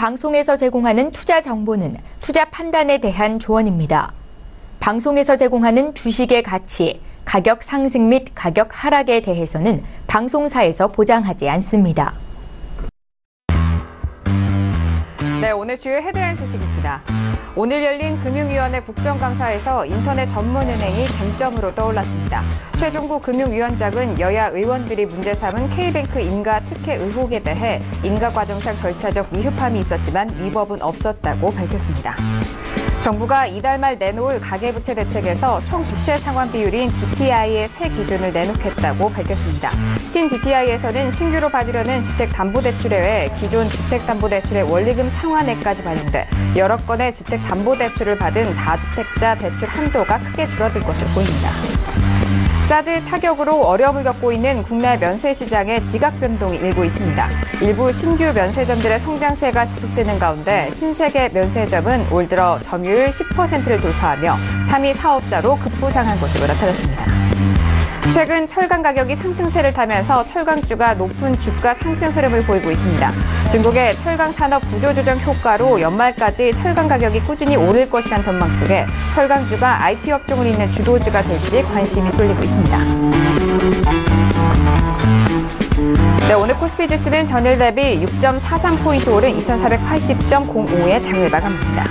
방송에서 제공하는 투자 정보는 투자 판단에 대한 조언입니다. 방송에서 제공하는 주식의 가치, 가격 상승 및 가격 하락에 대해서는 방송사에서 보장하지 않습니다. 네, 오늘 주요 헤드라인 소식입니다. 오늘 열린 금융위원회 국정감사에서 인터넷 전문은행이 쟁점으로 떠올랐습니다. 최종구 금융위원장은 여야 의원들이 문제 삼은 K뱅크 인가 특혜 의혹에 대해 인가 과정상 절차적 미흡함이 있었지만 위법은 없었다고 밝혔습니다. 정부가 이달 말 내놓을 가계부채 대책에서 총 부채 상환 비율인 DTI의 새 기준을 내놓겠다고 밝혔습니다. 신 DTI에서는 신규로 받으려는 주택담보대출에 외 기존 주택담보대출의 원리금 상환액까지 반영돼 여러 건의 주택담보대출을 받은 다주택자 대출 한도가 크게 줄어들 것으로 보입니다. 사드 타격으로 어려움을 겪고 있는 국내 면세 시장에 지각 변동이 일고 있습니다. 일부 신규 면세점들의 성장세가 지속되는 가운데 신세계 면세점은 올 들어 점유율 10%를 돌파하며 3위 사업자로 급부상한 것으로 나타났습니다. 최근 철강 가격이 상승세를 타면서 철강주가 높은 주가 상승 흐름을 보이고 있습니다. 중국의 철강 산업 구조조정 효과로 연말까지 철강 가격이 꾸준히 오를 것이란 전망 속에 철강주가 IT 업종을 잇는 주도주가 될지 관심이 쏠리고 있습니다. 네, 오늘 코스피 지수는 전일 대비 6.43포인트 오른 2480.05의 장을 마감합니다.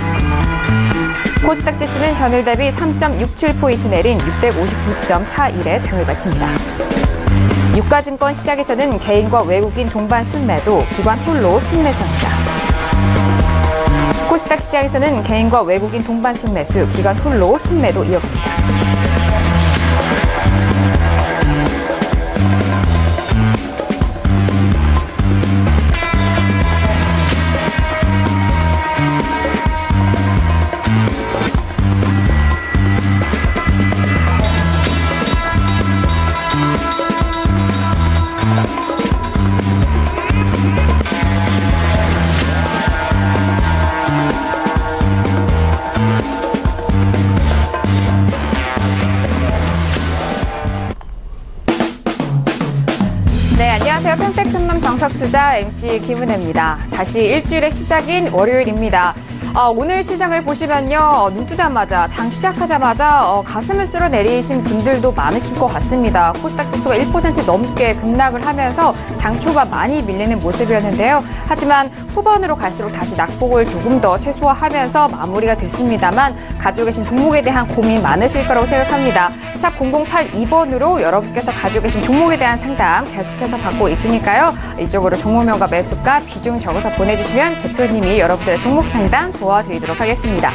코스닥 지수는 전일 대비 3.67포인트 내린 659.41의 장을 마칩니다. 유가증권 시장에서는 개인과 외국인 동반 순매도, 기관 홀로 순매수입니다. 코스닥 시장에서는 개인과 외국인 동반 순매수, 기관 홀로 순매도 이어갑니다. 안녕하세요. 평택 촌놈 정석투자 MC 김은혜입니다. 다시 일주일의 시작인 월요일입니다. 오늘 시장을 보시면요. 눈 뜨자마자, 장 시작하자마자 가슴을 쓸어내리신 분들도 많으실 것 같습니다. 코스닥 지수가 1% 넘게 급락을 하면서 장 초반 많이 밀리는 모습이었는데요. 하지만 후반으로 갈수록 다시 낙폭을 조금 더 최소화하면서 마무리가 됐습니다만 가지고 계신 종목에 대한 고민 많으실 거라고 생각합니다. 샵 0082번으로 여러분께서 가지고 계신 종목에 대한 상담 계속해서 받고 있으니까요. 이쪽으로 종목명과 매수가 비중 적어서 보내주시면 대표님이 여러분들의 종목 상담 도와드리도록 하겠습니다.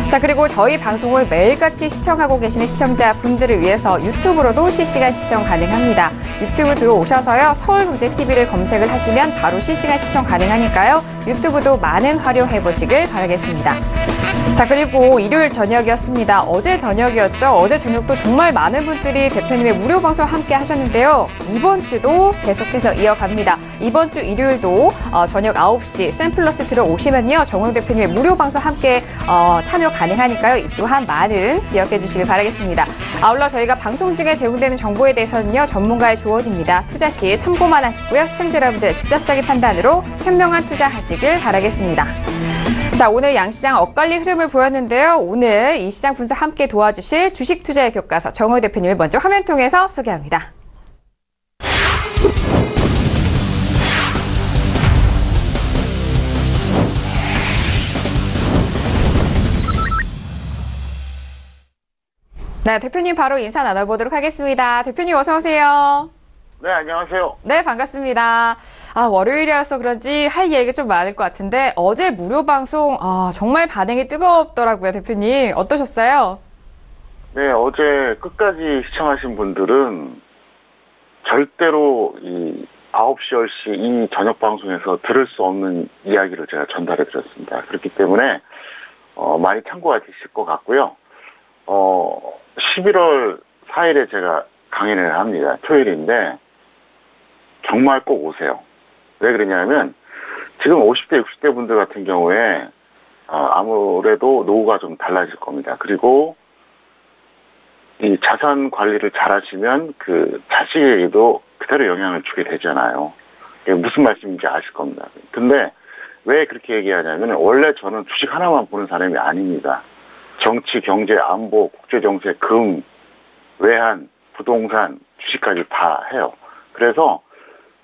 자, 그리고 저희 방송을 매일같이 시청하고 계시는 시청자분들을 위해서 유튜브로도 실시간 시청 가능합니다. 유튜브 들어오셔서요. 서울경제TV를 검색을 하시면 바로 실시간 시청 가능하니까요. 유튜브도 많은 활용해보시길 바라겠습니다. 자, 그리고 일요일 저녁이었습니다. 어제 저녁이었죠. 어제 저녁도 정말 많은 분들이 대표님의 무료 방송 함께 하셨는데요. 이번 주도 계속해서 이어갑니다. 이번 주 일요일도 저녁 9시 샘플러스 들어오시면요. 정우영 대표님의 무료 방송 함께 참여 가능하니까요. 이 또한 많은 기억해 주시길 바라겠습니다. 아울러 저희가 방송 중에 제공되는 정보에 대해서는요. 전문가의 조언입니다. 투자 시 참고만 하시고요. 시청자 여러분들의 직접적인 판단으로 현명한 투자하시길 바라겠습니다. 자, 오늘 양시장 엇갈린 흐름을 보였는데요. 오늘 이 시장 분석 함께 도와주실 주식 투자의 교과서 정우영 대표님을 먼저 화면 통해서 소개합니다. 네, 대표님 바로 인사 나눠보도록 하겠습니다. 대표님 어서 오세요. 네, 안녕하세요. 네, 반갑습니다. 월요일이라서 그런지 할 얘기가 좀 많을 것 같은데 어제 무료 방송 정말 반응이 뜨겁더라고요, 대표님. 어떠셨어요? 네, 어제 끝까지 시청하신 분들은 절대로 이 9시, 10시 이 저녁 방송에서 들을 수 없는 이야기를 제가 전달해 드렸습니다. 그렇기 때문에 많이 참고가 되실 것 같고요. 11월 4일에 제가 강연을 합니다. 토요일인데 정말 꼭 오세요. 왜 그러냐면 지금 50대, 60대 분들 같은 경우에 아무래도 노후가 좀 달라질 겁니다. 그리고 이 자산 관리를 잘 하시면 그 자식에게도 그대로 영향을 주게 되잖아요. 이게 무슨 말씀인지 아실 겁니다. 근데 왜 그렇게 얘기하냐면 원래 저는 주식 하나만 보는 사람이 아닙니다. 정치, 경제, 안보, 국제정세, 금, 외환, 부동산, 주식까지 다 해요. 그래서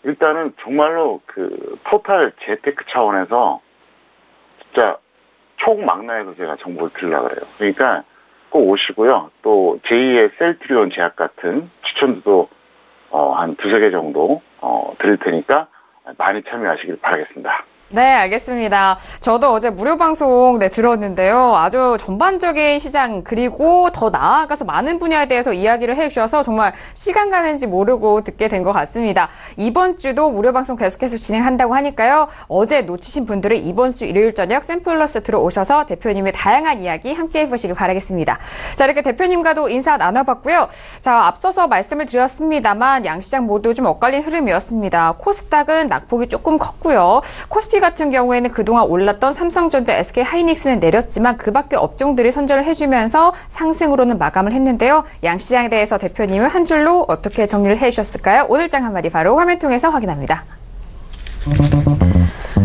일단은 정말로 그 토탈 재테크 차원에서 진짜 총망라해서 제가 정보를 드리려고 그래요. 그러니까 꼭 오시고요. 또 제2의 셀트리온 제약 같은 추천도 한 두세 개 정도 드릴 테니까 많이 참여하시길 바라겠습니다. 네, 알겠습니다. 저도 어제 무료 방송 들었는데요. 아주 전반적인 시장 그리고 더 나아가서 많은 분야에 대해서 이야기를 해주셔서 정말 시간 가는지 모르고 듣게 된 것 같습니다. 이번 주도 무료 방송 계속해서 진행한다고 하니까요. 어제 놓치신 분들은 이번 주 일요일 저녁 샘플러스 들어오셔서 대표님의 다양한 이야기 함께 해보시길 바라겠습니다. 자, 이렇게 대표님과도 인사 나눠봤고요. 자, 앞서서 말씀을 드렸습니다만 양시장 모두 좀 엇갈린 흐름이었습니다. 코스닥은 낙폭이 조금 컸고요. 코스피 같은 경우에는 그동안 올랐던 삼성전자, SK하이닉스는 내렸지만 그 밖에 업종들이 선전을 해주면서 상승으로는 마감을 했는데요. 양시장에 대해서 대표님은 한 줄로 어떻게 정리를 해주셨을까요? 오늘장 한마디 바로 화면 통해서 확인합니다.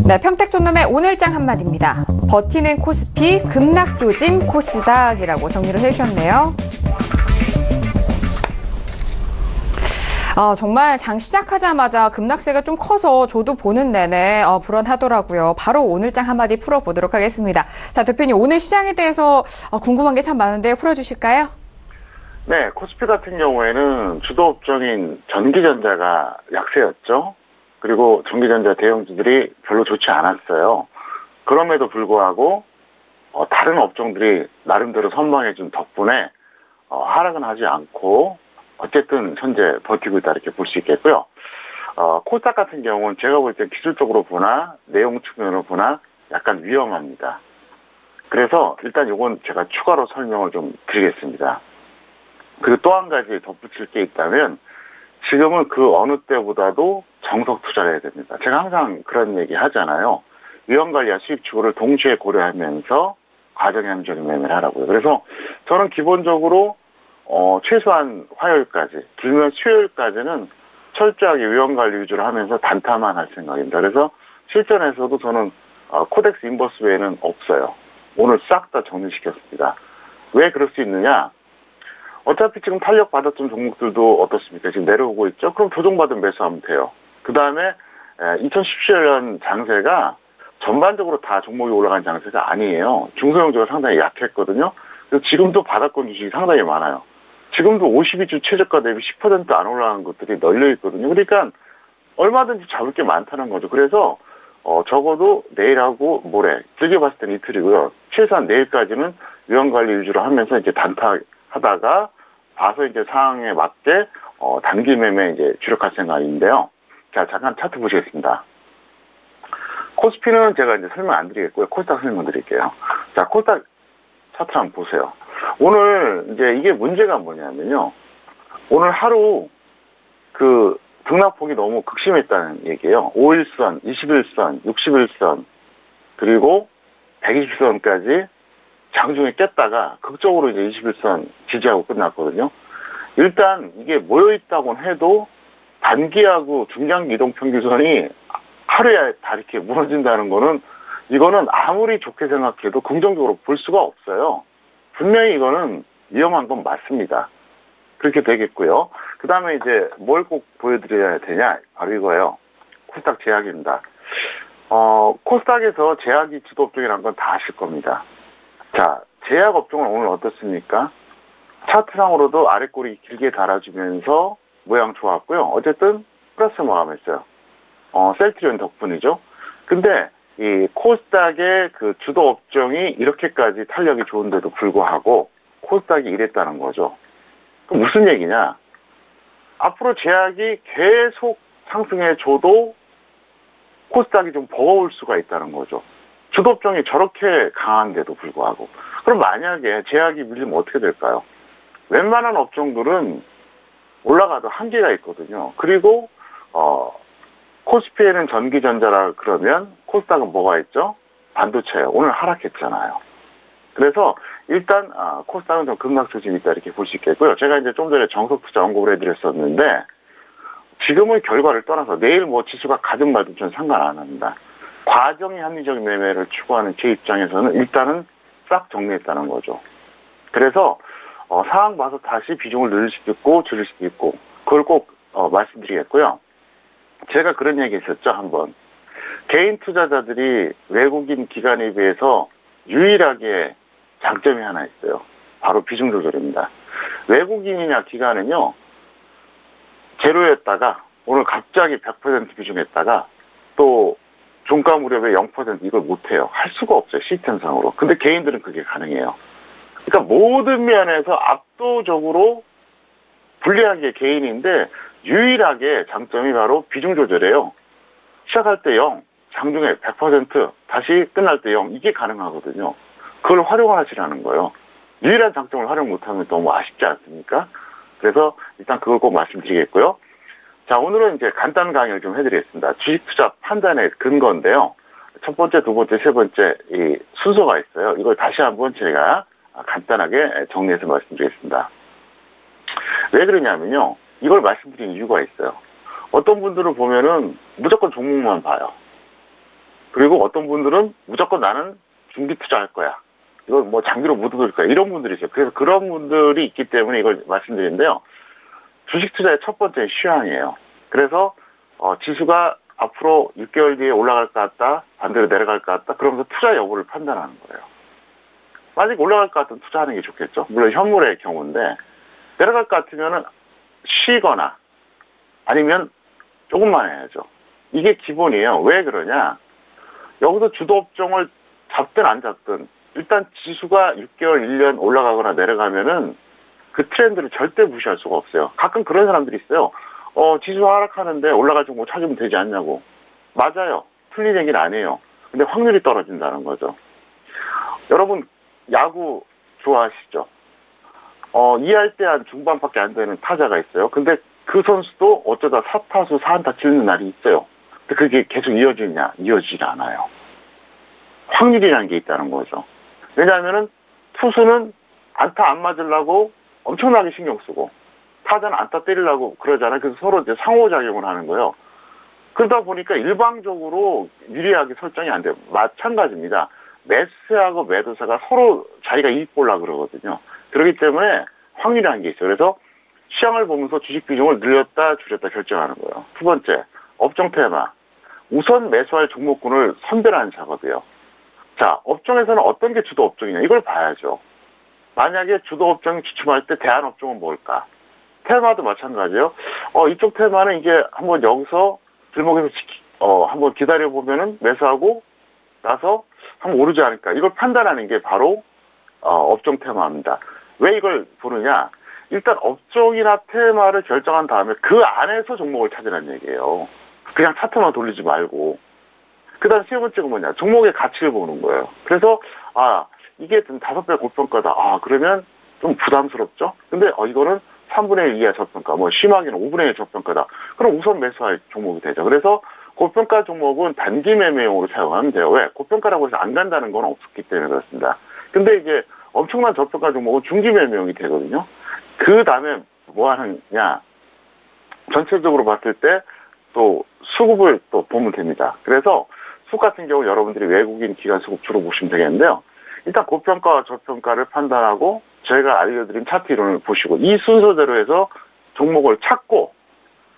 네, 평택촌놈의 오늘장 한마디입니다. 버티는 코스피, 급락 조짐 코스닥이라고 정리를 해주셨네요. 정말 장 시작하자마자 급락세가 좀 커서 저도 보는 내내 불안하더라고요. 바로 오늘장 한마디 풀어보도록 하겠습니다. 자, 대표님 오늘 시장에 대해서 궁금한 게 참 많은데 풀어주실까요? 네, 코스피 같은 경우에는 주도 업종인 전기전자가 약세였죠. 그리고 전기전자 대형주들이 별로 좋지 않았어요. 그럼에도 불구하고 다른 업종들이 나름대로 선방해준 덕분에 하락은 하지 않고 어쨌든 현재 버티고 있다 이렇게 볼 수 있겠고요. 코스닥 같은 경우는 제가 볼 때 기술적으로 보나 내용 측면으로 보나 약간 위험합니다. 그래서 일단 이건 제가 추가로 설명을 좀 드리겠습니다. 그리고 또 한 가지 덧붙일 게 있다면 지금은 그 어느 때보다도 정석 투자를 해야 됩니다. 제가 항상 그런 얘기 하잖아요. 위험관리와 수익 추구를 동시에 고려하면서 과정형적인 매매를 하라고요. 그래서 저는 기본적으로 최소한 화요일까지, 길면 수요일까지는 철저하게 위험관리 위주로 하면서 단타만 할 생각입니다. 그래서 실전에서도 저는 코덱스 인버스 외에는 없어요. 오늘 싹 다 정리시켰습니다. 왜 그럴 수 있느냐? 어차피 지금 탄력받았던 종목들도 어떻습니까? 지금 내려오고 있죠? 그럼 조정받은 매수하면 돼요. 그 다음에 2017년 장세가 전반적으로 다 종목이 올라간 장세가 아니에요. 중소형주가 상당히 약했거든요. 그래서 지금도 바닥권 주식이 상당히 많아요. 지금도 52주 최저가 대비 10% 안 올라간 것들이 널려 있거든요. 그러니까 얼마든지 잡을 게 많다는 거죠. 그래서 적어도 내일하고 모레, 길게 봤을 때는 이틀이고요. 최소한 내일까지는 위험관리 위주로 하면서 이제 단타하다가 봐서 이제 상황에 맞게 단기 매매 이제 주력할 생각인데요. 자, 잠깐 차트 보시겠습니다. 코스피는 제가 이제 설명 안 드리겠고요. 코스닥 설명 드릴게요. 자, 코스닥 차트 한번 보세요. 오늘 이제 이게 문제가 뭐냐면요. 오늘 하루 그 등락폭이 너무 극심했다는 얘기예요. 5일선, 21선, 61선, 그리고 120선까지 장중에 깼다가 극적으로 이제 21선 지지하고 끝났거든요. 일단 이게 모여있다고는 해도 단기하고 중장기 이동평균선이 하루에 다 이렇게 무너진다는 거는 이거는 아무리 좋게 생각해도 긍정적으로 볼 수가 없어요. 분명히 이거는 위험한 건 맞습니다. 그렇게 되겠고요. 그 다음에 이제 뭘 꼭 보여드려야 되냐? 바로 이거예요. 코스닥 제약입니다. 코스닥에서 제약이 주도 업종이라는 건 다 아실 겁니다. 자, 제약 업종은 오늘 어떻습니까? 차트상으로도 아랫꼬리 길게 달아주면서 모양 좋았고요. 어쨌든 플러스 마감했어요. 셀트리온 덕분이죠. 근데 이 코스닥의 그 주도 업종이 이렇게까지 탄력이 좋은데도 불구하고 코스닥이 이랬다는 거죠. 그럼 무슨 얘기냐? 앞으로 제약이 계속 상승해줘도 코스닥이 좀 버거울 수가 있다는 거죠. 주도 업종이 저렇게 강한데도 불구하고. 그럼 만약에 제약이 밀리면 어떻게 될까요? 웬만한 업종들은 올라가도 한계가 있거든요. 그리고 코스피에는 전기전자라 그러면 코스닥은 뭐가 있죠? 반도체예요. 오늘 하락했잖아요. 그래서 일단 코스닥은 좀 급락 조짐이 있다 이렇게 볼 수 있겠고요. 제가 이제 좀 전에 정석투자 언급을 해드렸었는데 지금의 결과를 떠나서 내일 뭐 지수가 가든 말든 저는 상관 안 합니다. 과정이 합리적 매매를 추구하는 제 입장에서는 일단은 싹 정리했다는 거죠. 그래서 상황 봐서 다시 비중을 늘릴 수도 있고 줄일 수도 있고 그걸 꼭 말씀드리겠고요. 제가 그런 얘기 했었죠, 한번. 개인 투자자들이 외국인 기관에 비해서 유일하게 장점이 하나 있어요. 바로 비중 조절입니다. 외국인이나 기관은요, 제로였다가 오늘 갑자기 100% 비중했다가 또 종가 무렵에 0% 이걸 못해요. 할 수가 없어요, 시스템상으로. 근데 개인들은 그게 가능해요. 그러니까 모든 면에서 압도적으로 불리한 게 개인인데 유일하게 장점이 바로 비중 조절이에요. 시작할 때 0, 장중에 100%, 다시 끝날 때 0, 이게 가능하거든요. 그걸 활용하시라는 거예요. 유일한 장점을 활용 못하면 너무 아쉽지 않습니까? 그래서 일단 그걸 꼭 말씀드리겠고요. 자, 오늘은 이제 간단 강의를 좀 해드리겠습니다. 주식 투자 판단의 근거인데요. 첫 번째, 두 번째, 세 번째 이 순서가 있어요. 이걸 다시 한번 제가 간단하게 정리해서 말씀드리겠습니다. 왜 그러냐면요. 이걸 말씀드리는 이유가 있어요. 어떤 분들은 보면은 무조건 종목만 봐요. 그리고 어떤 분들은 무조건 나는 중기 투자할 거야. 이걸 뭐 장기로 못 얻을 거야. 이런 분들이 있어요. 그래서 그런 분들이 있기 때문에 이걸 말씀드리는데요. 주식 투자의 첫 번째 휴양이에요. 그래서 지수가 앞으로 6개월 뒤에 올라갈 것 같다, 반대로 내려갈 것 같다, 그러면서 투자 여부를 판단하는 거예요. 만약 올라갈 것 같으면 투자하는 게 좋겠죠. 물론 현물의 경우인데 내려갈 것 같으면은 쉬거나 아니면 조금만 해야죠. 이게 기본이에요. 왜 그러냐? 여기서 주도 업종을 잡든 안 잡든 일단 지수가 6개월, 1년 올라가거나 내려가면은 그 트렌드를 절대 무시할 수가 없어요. 가끔 그런 사람들이 있어요. 지수 하락하는데 올라갈 종목 찾으면 되지 않냐고. 맞아요. 틀린 얘기는 아니에요. 근데 확률이 떨어진다는 거죠. 여러분, 야구 좋아하시죠? 2할 때 한 중반밖에 안 되는 타자가 있어요. 근데 그 선수도 어쩌다 4타수 4안타 치는 날이 있어요. 근데 그게 계속 이어지냐? 이어지지 않아요. 확률이라는 게 있다는 거죠. 왜냐하면은 투수는 안타 안 맞으려고 엄청나게 신경 쓰고 타자는 안타 때리려고 그러잖아요. 그래서 서로 이제 상호작용을 하는 거예요. 그러다 보니까 일방적으로 유리하게 설정이 안 돼요. 마찬가지입니다. 매수하고 매도사가 서로 자기가 이익 보려고 그러거든요. 그렇기 때문에 확률이라는 게 있어요. 그래서 시장을 보면서 주식 비중을 늘렸다 줄였다 결정하는 거예요. 두 번째, 업종 테마. 우선 매수할 종목군을 선별하는 작업이에요. 자, 업종에서는 어떤 게 주도 업종이냐 이걸 봐야죠. 만약에 주도 업종이 주춤할 때 대안 업종은 뭘까? 테마도 마찬가지예요. 이쪽 테마는 이게 한번 여기서 들목에서 한번 기다려보면은 매수하고 나서 한번 오르지 않을까. 이걸 판단하는 게 바로 업종 테마입니다. 왜 이걸 보느냐? 일단 업종이나 테마를 결정한 다음에 그 안에서 종목을 찾으라는 얘기예요. 그냥 차트만 돌리지 말고. 그 다음 세 번째가 뭐냐? 종목의 가치를 보는 거예요. 그래서 이게 좀 5배 고평가다. 그러면 좀 부담스럽죠? 근데 이거는 3분의 1 이하 저평가, 뭐 심하게는 5분의 1 저평가다. 그럼 우선 매수할 종목이 되죠. 그래서 고평가 종목은 단기 매매용으로 사용하면 돼요. 왜? 고평가라고 해서 안 간다는 건 없었기 때문에 그렇습니다. 근데 이제 엄청난 저평가 종목은 중기 매매용이 되거든요. 그 다음에 뭐 하느냐? 전체적으로 봤을 때 또 수급을 또 보면 됩니다. 그래서 수급 같은 경우 여러분들이 외국인 기관 수급 주로 보시면 되겠는데요. 일단 고평가와 저평가를 판단하고 저희가 알려드린 차트 이론을 보시고 이 순서대로 해서 종목을 찾고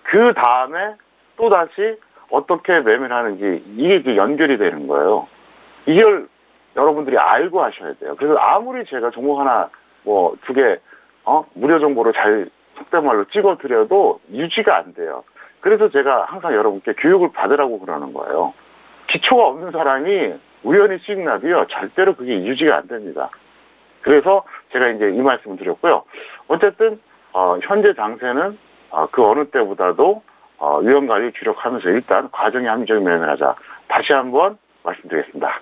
그 다음에 또다시 어떻게 매매를 하는지 이게 이제 연결이 되는 거예요. 이걸 여러분들이 알고 하셔야 돼요. 그래서 아무리 제가 종목 하나 뭐 2개 무료 정보를 잘 속된 말로 찍어드려도 유지가 안 돼요. 그래서 제가 항상 여러분께 교육을 받으라고 그러는 거예요. 기초가 없는 사람이 우연히 수익 나비요. 절대로 그게 유지가 안 됩니다. 그래서 제가 이제 이 말씀을 드렸고요. 어쨌든 현재 장세는 그 어느 때보다도 위험 관리 주력하면서 일단 과정의 합리적인 매매를 하자. 다시 한번 말씀드리겠습니다.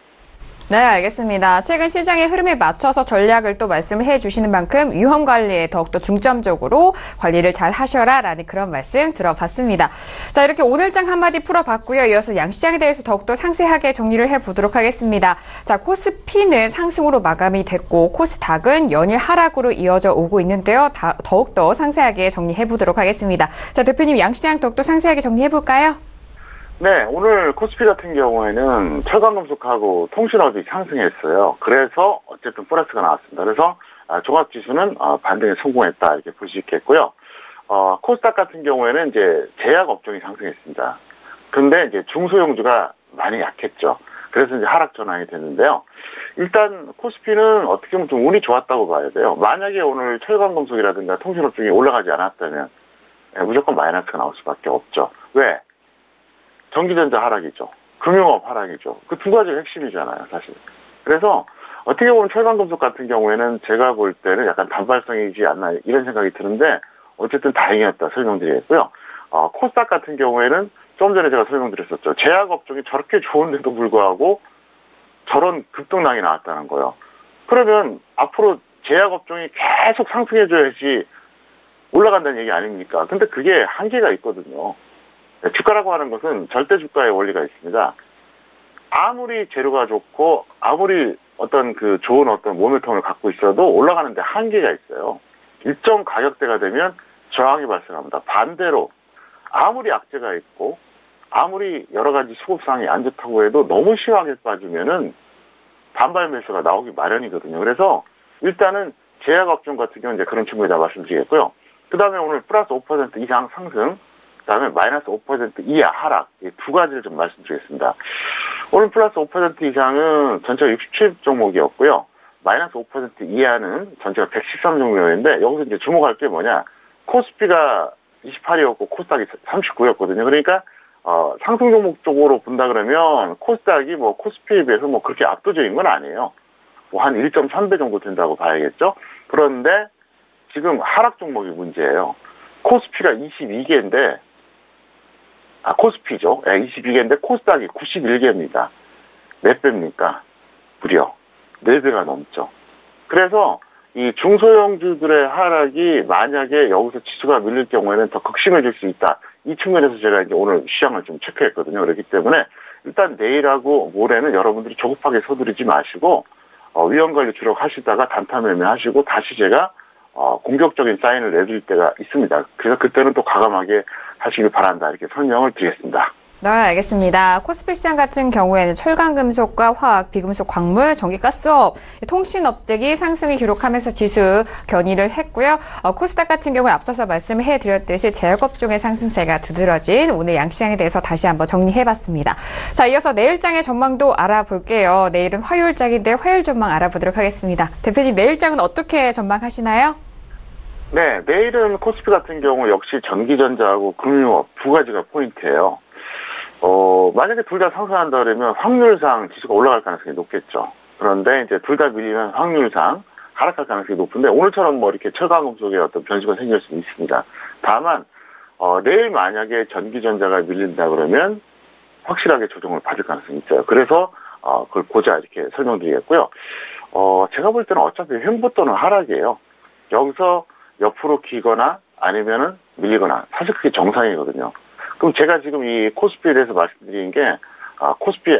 네, 알겠습니다. 최근 시장의 흐름에 맞춰서 전략을 또 말씀을 해주시는 만큼 위험 관리에 더욱더 중점적으로 관리를 잘 하셔라라는 그런 말씀 들어봤습니다. 자, 이렇게 오늘장 한마디 풀어봤고요. 이어서 양시장에 대해서 더욱더 상세하게 정리를 해보도록 하겠습니다. 자, 코스피는 상승으로 마감이 됐고 코스닥은 연일 하락으로 이어져 오고 있는데요. 더욱더 상세하게 정리해보도록 하겠습니다. 자, 대표님 양시장 더욱더 상세하게 정리해볼까요? 네, 오늘 코스피 같은 경우에는 철강금속하고 통신업이 상승했어요. 그래서 어쨌든 플러스가 나왔습니다. 그래서 종합지수는 반등에 성공했다 이렇게 볼 수 있겠고요. 코스닥 같은 경우에는 이제 제약 업종이 상승했습니다. 근데 이제 중소형주가 많이 약했죠. 그래서 이제 하락 전환이 됐는데요. 일단 코스피는 어떻게 보면 좀 운이 좋았다고 봐야 돼요. 만약에 오늘 철강금속이라든가 통신업 중에 올라가지 않았다면 무조건 마이너스가 나올 수밖에 없죠. 왜? 전기전자 하락이죠. 금융업 하락이죠. 그 두 가지가 핵심이잖아요, 사실. 그래서 어떻게 보면 철강금속 같은 경우에는 제가 볼 때는 약간 단발성이지 않나 이런 생각이 드는데 어쨌든 다행이었다 설명드리겠고요. 코스닥 같은 경우에는 좀 전에 제가 설명드렸었죠. 제약업종이 저렇게 좋은데도 불구하고 저런 급등락이 나왔다는 거예요. 그러면 앞으로 제약업종이 계속 상승해줘야지 올라간다는 얘기 아닙니까? 근데 그게 한계가 있거든요. 주가라고 하는 것은 절대 주가의 원리가 있습니다. 아무리 재료가 좋고 아무리 어떤 그 좋은 어떤 모멘텀을 갖고 있어도 올라가는데 한계가 있어요. 일정 가격대가 되면 저항이 발생합니다. 반대로 아무리 악재가 있고 아무리 여러 가지 수급상이 안 좋다고 해도 너무 심하게 빠지면은 반발 매수가 나오기 마련이거든요. 그래서 일단은 제약업종 같은 경우는 이제 그런 측면에다 말씀드리겠고요. 그 다음에 오늘 플러스 5% 이상 상승, 그 다음에 마이너스 5% 이하 하락, 이 두 가지를 좀 말씀드리겠습니다. 오늘 플러스 5% 이상은 전체가 67 종목이었고요. 마이너스 5% 이하는 전체가 113 종목이었는데 여기서 이제 주목할 게 뭐냐. 코스피가 28이었고 코스닥이 39였거든요. 그러니까 상승 종목 쪽으로 본다 그러면 코스닥이 뭐 코스피에 비해서 뭐 그렇게 압도적인 건 아니에요. 뭐 한 1.3배 정도 된다고 봐야겠죠. 그런데 지금 하락 종목이 문제예요. 코스피가 22개인데 코스피죠. 22개인데 코스닥이 91개입니다. 몇 배입니까? 무려 4배가 넘죠. 그래서 이 중소형주들의 하락이 만약에 여기서 지수가 밀릴 경우에는 더 극심해질 수 있다. 이 측면에서 제가 이제 오늘 시장을 좀 체크했거든요. 그렇기 때문에 일단 내일하고 모레는 여러분들이 조급하게 서두르지 마시고 위험관리 주력하시다가 단타 매매하시고 다시 제가 공격적인 사인을 내드릴 때가 있습니다. 그래서 그때는 또 과감하게 하시길 바란다. 이렇게 설명을 드리겠습니다. 네, 알겠습니다. 코스피 시장 같은 경우에는 철강금속과 화학, 비금속, 광물, 전기가스업, 통신업들이 상승을 기록하면서 지수 견인을 했고요. 코스닥 같은 경우에 앞서서 말씀해드렸듯이 제약업종의 상승세가 두드러진 오늘 양시장에 대해서 다시 한번 정리해봤습니다. 자, 이어서 내일장의 전망도 알아볼게요. 내일은 화요일장인데 화요일 전망 알아보도록 하겠습니다. 대표님, 내일장은 어떻게 전망하시나요? 네, 내일은 코스피 같은 경우 역시 전기전자하고 금융업 두 가지가 포인트예요. 만약에 둘 다 상승한다 그러면 확률상 지수가 올라갈 가능성이 높겠죠. 그런데 이제 둘 다 밀리면 확률상 하락할 가능성이 높은데 오늘처럼 뭐 이렇게 철강금속에 어떤 변수가 생길 수 있습니다. 다만 내일 만약에 전기전자가 밀린다 그러면 확실하게 조정을 받을 가능성이 있어요. 그래서 그걸 보자 이렇게 설명드리겠고요. 제가 볼 때는 어차피 횡보 또는 하락이에요. 여기서 옆으로 기거나 아니면은 밀리거나 사실 그게 정상이거든요. 그럼 제가 지금 이 코스피에 대해서 말씀드리는 게 코스피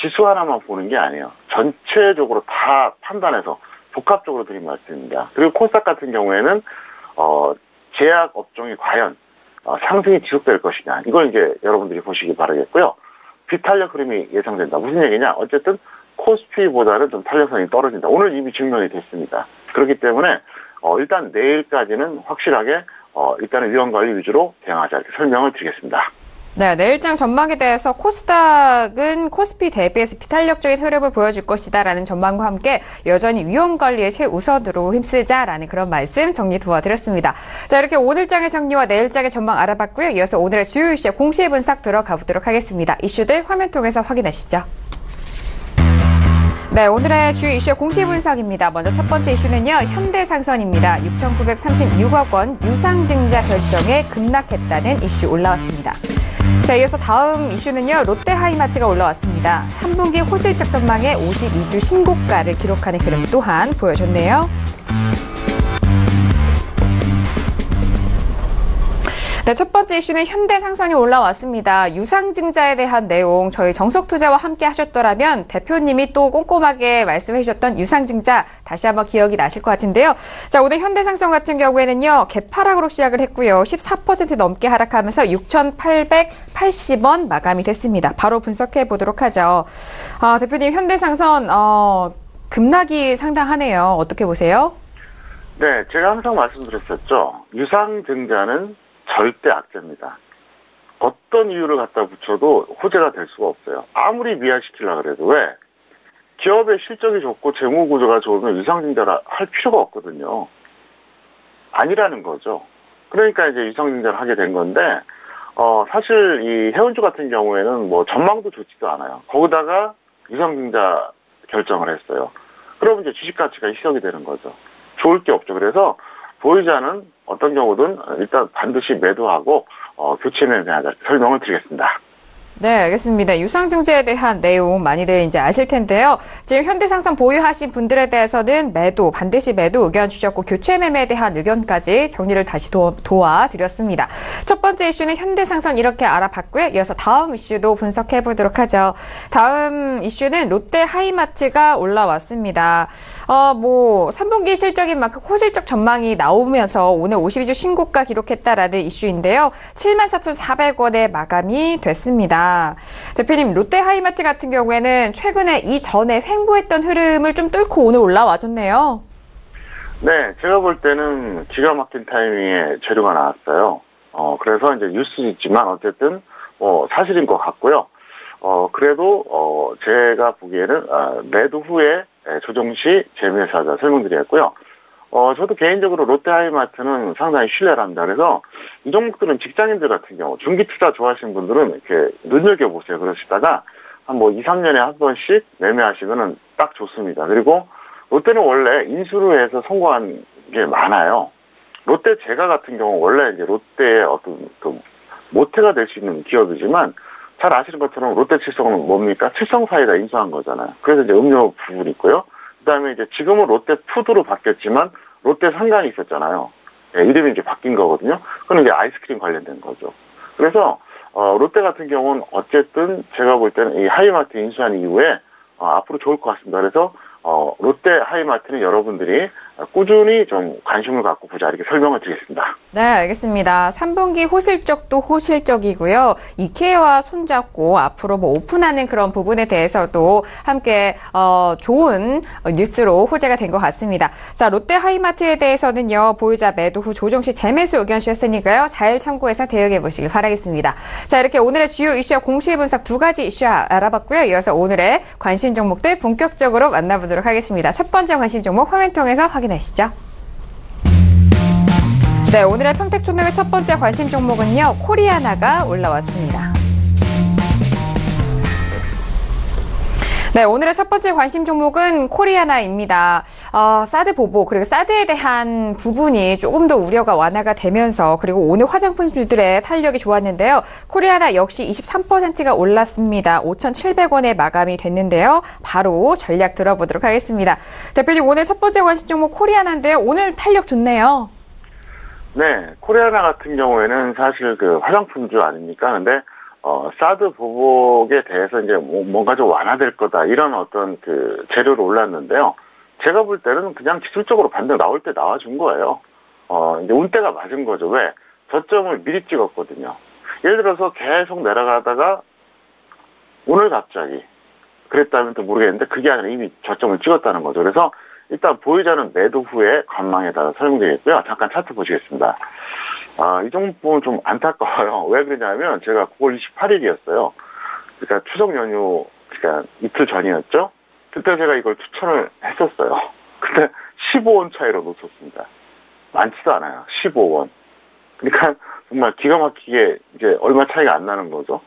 지수 하나만 보는 게 아니에요. 전체적으로 다 판단해서 복합적으로 드린 말씀입니다. 그리고 코스닥 같은 경우에는 제약 업종이 과연 상승이 지속될 것이냐 이걸 이제 여러분들이 보시기 바라겠고요. 비탄력 흐름이 예상된다. 무슨 얘기냐? 어쨌든 코스피보다는 좀 탄력성이 떨어진다. 오늘 이미 증명이 됐습니다. 그렇기 때문에 일단 내일까지는 확실하게 일단은 위험관리 위주로 대응하자 이렇게 설명을 드리겠습니다. 네, 내일장 전망에 대해서 코스닥은 코스피 대비해서 비탄력적인 흐름을 보여줄 것이다라는 전망과 함께 여전히 위험관리의 최우선으로 힘쓰자라는 그런 말씀 정리 도와드렸습니다. 자, 이렇게 오늘장의 정리와 내일장의 전망 알아봤고요. 이어서 오늘의 주요 이슈 공시 분석 들어가 보도록 하겠습니다. 이슈들 화면 통해서 확인하시죠. 네, 오늘의 주요 이슈 공시 분석입니다. 먼저 첫 번째 이슈는요. 현대상선입니다. 6,936억 원 유상증자 결정에 급락했다는 이슈 올라왔습니다. 자, 이어서 다음 이슈는요. 롯데하이마트가 올라왔습니다. 3분기 호실적 전망에 52주 신고가를 기록하는 흐름 또한 보여줬네요. 네, 첫 번째 이슈는 현대상선이 올라왔습니다. 유상증자에 대한 내용 저희 정석투자와 함께 하셨더라면 대표님이 또 꼼꼼하게 말씀해 주셨던 유상증자 다시 한번 기억이 나실 것 같은데요. 자, 오늘 현대상선 같은 경우에는요. 갭하락으로 시작을 했고요. 14% 넘게 하락하면서 6,880원 마감이 됐습니다. 바로 분석해 보도록 하죠. 대표님 현대상선 급락이 상당하네요. 어떻게 보세요? 네, 제가 항상 말씀드렸었죠. 유상증자는 절대 악재입니다. 어떤 이유를 갖다 붙여도 호재가 될 수가 없어요. 아무리 미화시키려고 그래도. 왜? 기업의 실적이 좋고 재무구조가 좋으면 유상증자를 할 필요가 없거든요. 아니라는 거죠. 그러니까 이제 유상증자를 하게 된 건데, 사실 이 해운주 같은 경우에는 뭐 전망도 좋지도 않아요. 거기다가 유상증자 결정을 했어요. 그러면 이제 주식 가치가 희석이 되는 거죠. 좋을 게 없죠. 그래서 보유자는 어떤 경우든 일단 반드시 매도하고 교체 매매하자 설명을 드리겠습니다. 네, 알겠습니다. 유상증자에 대한 내용 많이들 이제 아실 텐데요. 지금 현대상선 보유하신 분들에 대해서는 반드시 매도 의견 주셨고 교체 매매에 대한 의견까지 정리를 다시 도와드렸습니다. 첫 번째 이슈는 현대상선 이렇게 알아봤고요. 이어서 다음 이슈도 분석해 보도록 하죠. 다음 이슈는 롯데 하이마트가 올라왔습니다. 3분기 실적인 만큼 호실적 전망이 나오면서 오늘 52주 신고가 기록했다라는 이슈인데요. 74,400원에 마감이 됐습니다. 대표님, 롯데 하이마트 같은 경우에는 최근에 이전에 횡보했던 흐름을 좀 뚫고 오늘 올라와줬네요. 네, 제가 볼 때는 기가 막힌 타이밍에 재료가 나왔어요. 그래서 이제 뉴스도 있지만 어쨌든 사실인 것 같고요. 그래도 제가 보기에는 매도 후에 조정 시 재매수 하자 설명드리겠고요. 저도 개인적으로 롯데 하이마트는 상당히 신뢰를 합니다. 그래서 이 종목들은 직장인들 같은 경우, 중기 투자 좋아하시는 분들은 이렇게 눈여겨보세요. 그러시다가 한 2, 3년에 한 번씩 매매하시면은 딱 좋습니다. 그리고 롯데는 원래 인수를 해서 성공한 게 많아요. 롯데 제가 같은 경우 원래 이제 롯데의 어떤 모태가 될 수 있는 기업이지만 잘 아시는 것처럼 롯데 칠성은 뭡니까? 칠성사이다 인수한 거잖아요. 그래서 이제 음료 부분이 있고요. 그다음에 이제 지금은 롯데 푸드로 바뀌었지만 롯데 상간이 있었잖아요. 예, 이름이 이제 바뀐 거거든요. 그건 이제 아이스크림 관련된 거죠. 그래서 롯데 같은 경우는 어쨌든 제가 볼 때는 이 하이마트 인수한 이후에 앞으로 좋을 것 같습니다. 그래서 롯데 하이마트는 여러분들이 꾸준히 좀 관심을 갖고 보자 이렇게 설명을 드리겠습니다. 네, 알겠습니다. 3분기 호실적도 호실적이고요. 이케아와 손잡고 앞으로 오픈하는 그런 부분에 대해서도 함께 좋은 뉴스로 호재가 된 것 같습니다. 자, 롯데 하이마트에 대해서는요. 보유자 매도 후 조정 시 재매수 의견 주셨으니까요. 잘 참고해서 대응해 보시길 바라겠습니다. 자, 이렇게 오늘의 주요 이슈와 공시 분석 두 가지 이슈 알아봤고요. 이어서 오늘의 관심 종목들 본격적으로 만나보도록 하겠습니다. 첫 번째 관심 종목 화면 통해서 확인하시죠. 네, 오늘의 평택촌농의 첫 번째 관심 종목은요. 코리아나가 올라왔습니다. 네, 오늘의 첫 번째 관심 종목은 코리아나입니다. 사드 보복 그리고 사드에 대한 부분이 조금 더 우려가 완화가 되면서 그리고 오늘 화장품주들의 탄력이 좋았는데요. 코리아나 역시 23%가 올랐습니다. 5,700원에 마감이 됐는데요. 바로 전략 들어보도록 하겠습니다. 대표님, 오늘 첫 번째 관심 종목 코리아나인데요. 오늘 탄력 좋네요. 네, 코리아나 같은 경우에는 사실 화장품주 아닙니까? 근데 사드 보복에 대해서 이제 뭔가 좀 완화될 거다 이런 어떤 재료로 올랐는데요. 제가 볼 때는 그냥 기술적으로 반등 나올 때 나와준 거예요. 이제 운때가 맞은 거죠. 왜? 저점을 미리 찍었거든요. 예를 들어서 계속 내려가다가 오늘 갑자기 그랬다면 또 모르겠는데 그게 아니라 이미 저점을 찍었다는 거죠. 그래서 일단 보유자는 매도 후에 관망에 따라 설명드리겠고요. 잠깐 차트 보시겠습니다. 이 종목은 좀 안타까워요. 왜 그러냐면 제가 9월 28일이었어요. 그러니까 추석 연휴 그러니까 이틀 전이었죠. 그때 제가 이걸 추천을 했었어요. 근데 15원 차이로 놓쳤습니다. 많지도 않아요. 15원. 그러니까 정말 기가 막히게 이제 얼마 차이가 안 나는 거죠.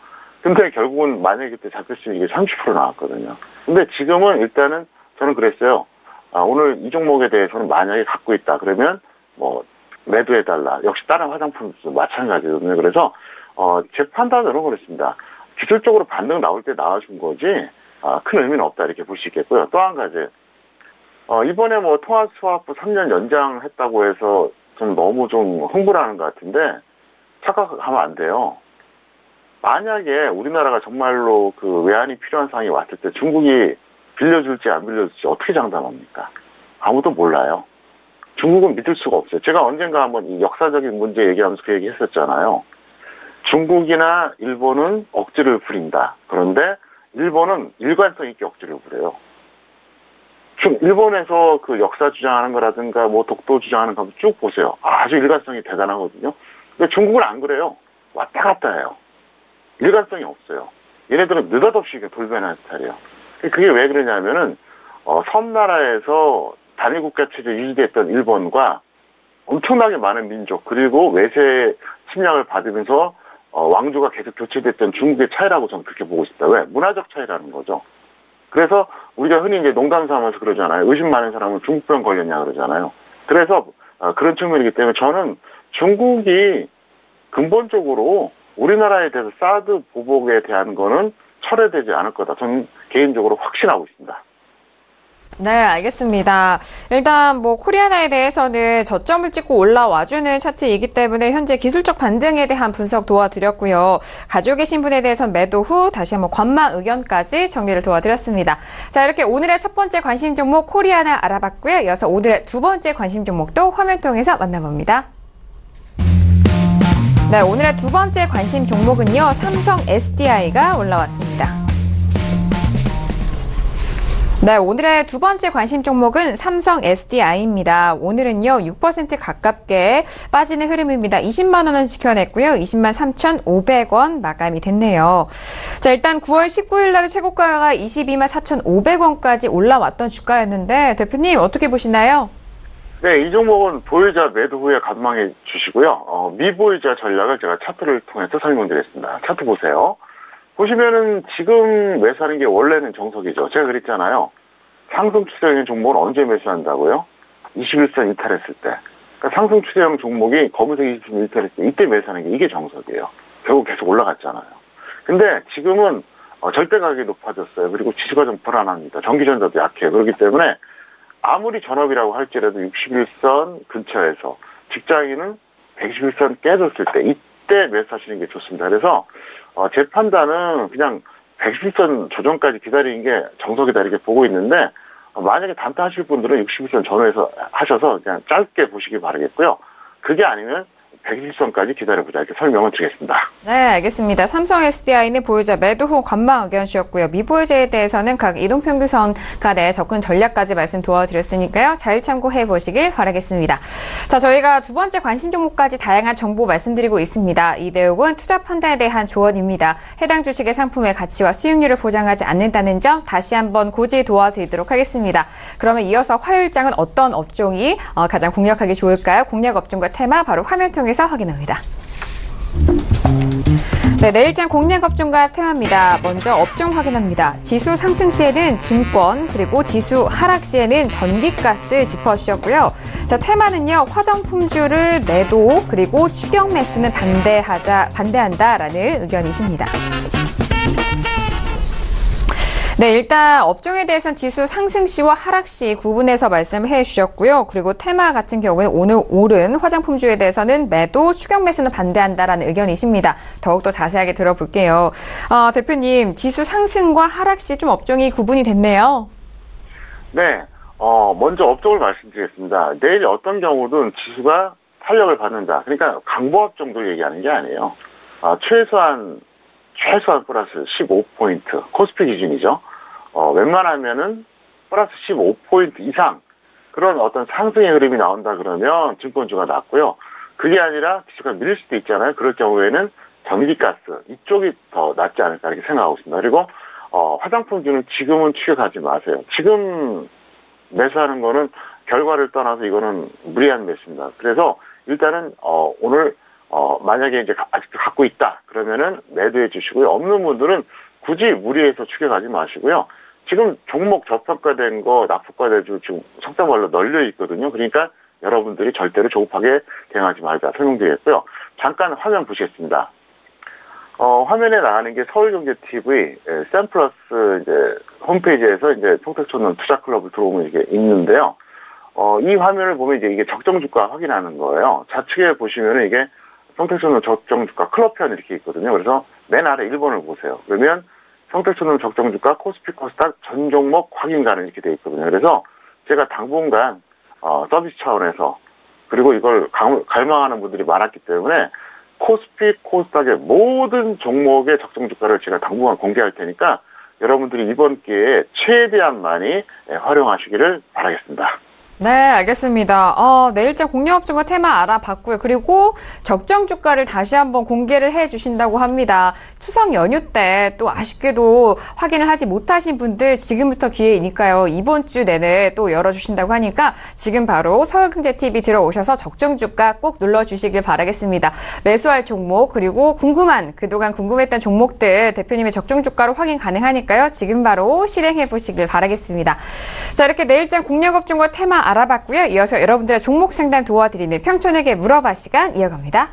근데 결국은 만약에 그때 잡혔으면 이게 30% 나왔거든요. 근데 지금은 일단은 저는 그랬어요. 오늘 이 종목에 대해서는 만약에 갖고 있다. 그러면 매도해달라. 역시 다른 화장품도 마찬가지거든요. 그래서 제 판단으로 그렇습니다. 기술적으로 반등 나올 때 나와준 거지 큰 의미는 없다 이렇게 볼 수 있겠고요. 또 한 가지 이번에 통화스와프 3년 연장했다고 해서 좀 너무 좀 흥분하는 것 같은데 착각하면 안 돼요. 만약에 우리나라가 정말로 그 외환이 필요한 상황이 왔을 때 중국이 빌려줄지 안 빌려줄지 어떻게 장담합니까? 아무도 몰라요. 중국은 믿을 수가 없어요. 제가 언젠가 한번 이 역사적인 문제 얘기하면서 그 얘기 했었잖아요. 중국이나 일본은 억지를 부린다. 그런데 일본은 일관성 있게 억지를 부려요. 일본에서 그 역사 주장하는 거라든가 뭐 독도 주장하는 거 쭉 보세요. 아주 일관성이 대단하거든요. 근데 중국은 안 그래요. 왔다 갔다 해요. 일관성이 없어요. 얘네들은 느닷없이 돌변하는 스타일이에요. 그게 왜 그러냐면은 섬나라에서 단일국가 체제 유지됐던 일본과 엄청나게 많은 민족 그리고 외세 침략을 받으면서 왕조가 계속 교체됐던 중국의 차이라고 저는 그렇게 보고 있습니다. 왜? 문화적 차이라는 거죠. 그래서 우리가 흔히 이제 농담 삼아서 그러잖아요. 의심 많은 사람은 중국병 걸렸냐 그러잖아요. 그래서 그런 측면이기 때문에 저는 중국이 근본적으로 우리나라에 대해서 사드 보복에 대한 거는 철회되지 않을 거다. 저는 개인적으로 확신하고 있습니다. 네, 알겠습니다. 일단 뭐 코리아나에 대해서는 저점을 찍고 올라와주는 차트이기 때문에 현재 기술적 반등에 대한 분석 도와드렸고요. 가지고 계신 분에 대해서는 매도 후 다시 한번 관망 의견까지 정리를 도와드렸습니다. 자, 이렇게 오늘의 첫 번째 관심 종목 코리아나 알아봤고요. 이어서 오늘의 두 번째 관심 종목도 화면 통해서 만나봅니다. 네, 오늘의 두 번째 관심 종목은요, 삼성 SDI가 올라왔습니다. 네, 오늘의 두 번째 관심 종목은 삼성 SDI입니다. 오늘은요, 6% 가깝게 빠지는 흐름입니다. 20만 원은 지켜냈고요. 20만 3,500원 마감이 됐네요. 자, 일단 9월 19일 날 최고가가 22만 4,500원까지 올라왔던 주가였는데 대표님 어떻게 보시나요? 네, 이 종목은 보유자 매도 후에 관망해 주시고요. 미보유자 전략을 제가 차트를 통해서 설명드리겠습니다. 차트 보세요. 보시면은 지금 매수하는 게 원래는 정석이죠. 제가 그랬잖아요. 상승 추세형 종목은 언제 매수한다고요? 21선 이탈했을 때. 그러니까 상승 추세형 종목이 검은색 21선 이탈했을 때 이때 매수하는 게 이게 정석이에요. 결국 계속 올라갔잖아요. 근데 지금은 절대 가격이 높아졌어요. 그리고 지수가 좀 불안합니다. 전기전자도 약해요. 그렇기 때문에 아무리 전업이라고 할지라도 61선 근처에서 직장인은 121선 깨졌을 때 이때 매수하시는 게 좋습니다. 그래서 제 판단은 그냥 110선 조정까지 기다리는 게 정석이다 이렇게 보고 있는데 만약에 단타하실 분들은 61선 전후에서 하셔서 그냥 짧게 보시기 바라겠고요. 그게 아니면 120선까지 기다려보자 이렇게 설명을 드리겠습니다. 네, 알겠습니다. 삼성 SDI는 보유자 매도 후 관망 의견 주셨고요. 미보유자에 대해서는 각 이동평균선 간의 접근 전략까지 말씀 도와드렸으니까요. 잘 참고해 보시길 바라겠습니다. 자, 저희가 두 번째 관심 종목까지 다양한 정보 말씀드리고 있습니다. 이 내용은 투자 판단에 대한 조언입니다. 해당 주식의 상품의 가치와 수익률을 보장하지 않는다는 점 다시 한번 고지 도와드리도록 하겠습니다. 그러면 이어서 화요일장은 어떤 업종이 가장 공략하기 좋을까요? 공략 업종과 테마 바로 화면 통해서 확인합니다. 네, 내일장 공략 업종과 테마입니다. 먼저 업종 확인합니다. 지수 상승 시에는 증권, 그리고 지수 하락 시에는 전기가스 짚어주셨고요. 자, 테마는요, 화장품주를 매도, 그리고 추격 매수는 반대한다라는 의견이십니다. 네, 일단 업종에 대해서는 지수 상승 시와 하락 시 구분해서 말씀해 주셨고요. 그리고 테마 같은 경우에는 오늘 오른 화장품주에 대해서는 매도, 추격 매수는 반대한다라는 의견이십니다. 더욱더 자세하게 들어볼게요. 대표님, 지수 상승과 하락 시 좀 업종이 구분이 됐네요. 네, 먼저 업종을 말씀드리겠습니다. 내일 어떤 경우든 지수가 탄력을 받는다. 그러니까 강보합 정도 얘기하는 게 아니에요. 최소한 플러스 15포인트, 코스피 기준이죠. 웬만하면은 플러스 15포인트 이상 그런 어떤 상승의 흐름이 나온다 그러면 증권주가 낫고요. 그게 아니라 지수가 밀릴 수도 있잖아요. 그럴 경우에는 전기가스 이쪽이 더 낫지 않을까 이렇게 생각하고 있습니다. 그리고 화장품주는 지금은 추격하지 마세요. 지금 매수하는 거는 결과를 떠나서 이거는 무리한 매수입니다. 그래서 일단은 오늘 만약에 이제 아직도 갖고 있다 그러면은 매도해 주시고요. 없는 분들은 굳이 무리해서 추격하지 마시고요. 지금 종목 저평가된 거 낙폭과대주 지금 속단말로 널려 있거든요. 그러니까 여러분들이 절대로 조급하게 대응하지 말자 설명드리겠고요. 잠깐 화면 보시겠습니다. 화면에 나가는 게 서울경제TV 샘플러스 이제 홈페이지에서 이제 평택촌놈 투자클럽을 들어오면 이게 있는데요. 이 화면을 보면 이제 이게 적정 주가 확인하는 거예요. 좌측에 보시면은 이게 선택선언 적정주가 클럽편 이렇게 있거든요. 그래서 맨 아래 1번을 보세요. 그러면 선택선언 적정주가 코스피 코스닥 전 종목 확인가는 이렇게 돼 있거든요. 그래서 제가 당분간 서비스 차원에서 그리고 이걸 갈망하는 분들이 많았기 때문에 코스피 코스닥의 모든 종목의 적정주가를 제가 당분간 공개할 테니까 여러분들이 이번 기회에 최대한 많이 활용하시기를 바라겠습니다. 네, 알겠습니다. 내일장 공룡업종과 테마 알아봤고요. 그리고 적정 주가를 다시 한번 공개를 해주신다고 합니다. 추석 연휴 때 또 아쉽게도 확인을 하지 못하신 분들 지금부터 기회이니까요. 이번 주 내내 또 열어주신다고 하니까 지금 바로 서울경제TV 들어오셔서 적정 주가 꼭 눌러주시길 바라겠습니다. 매수할 종목 그리고 그동안 궁금했던 종목들 대표님의 적정 주가로 확인 가능하니까요. 지금 바로 실행해 보시길 바라겠습니다. 자, 이렇게 내일장 공룡업종과 테마 알아봤고요. 이어서 여러분들의 종목 상담 도와드리는 평촌에게 물어봐 시간 이어갑니다.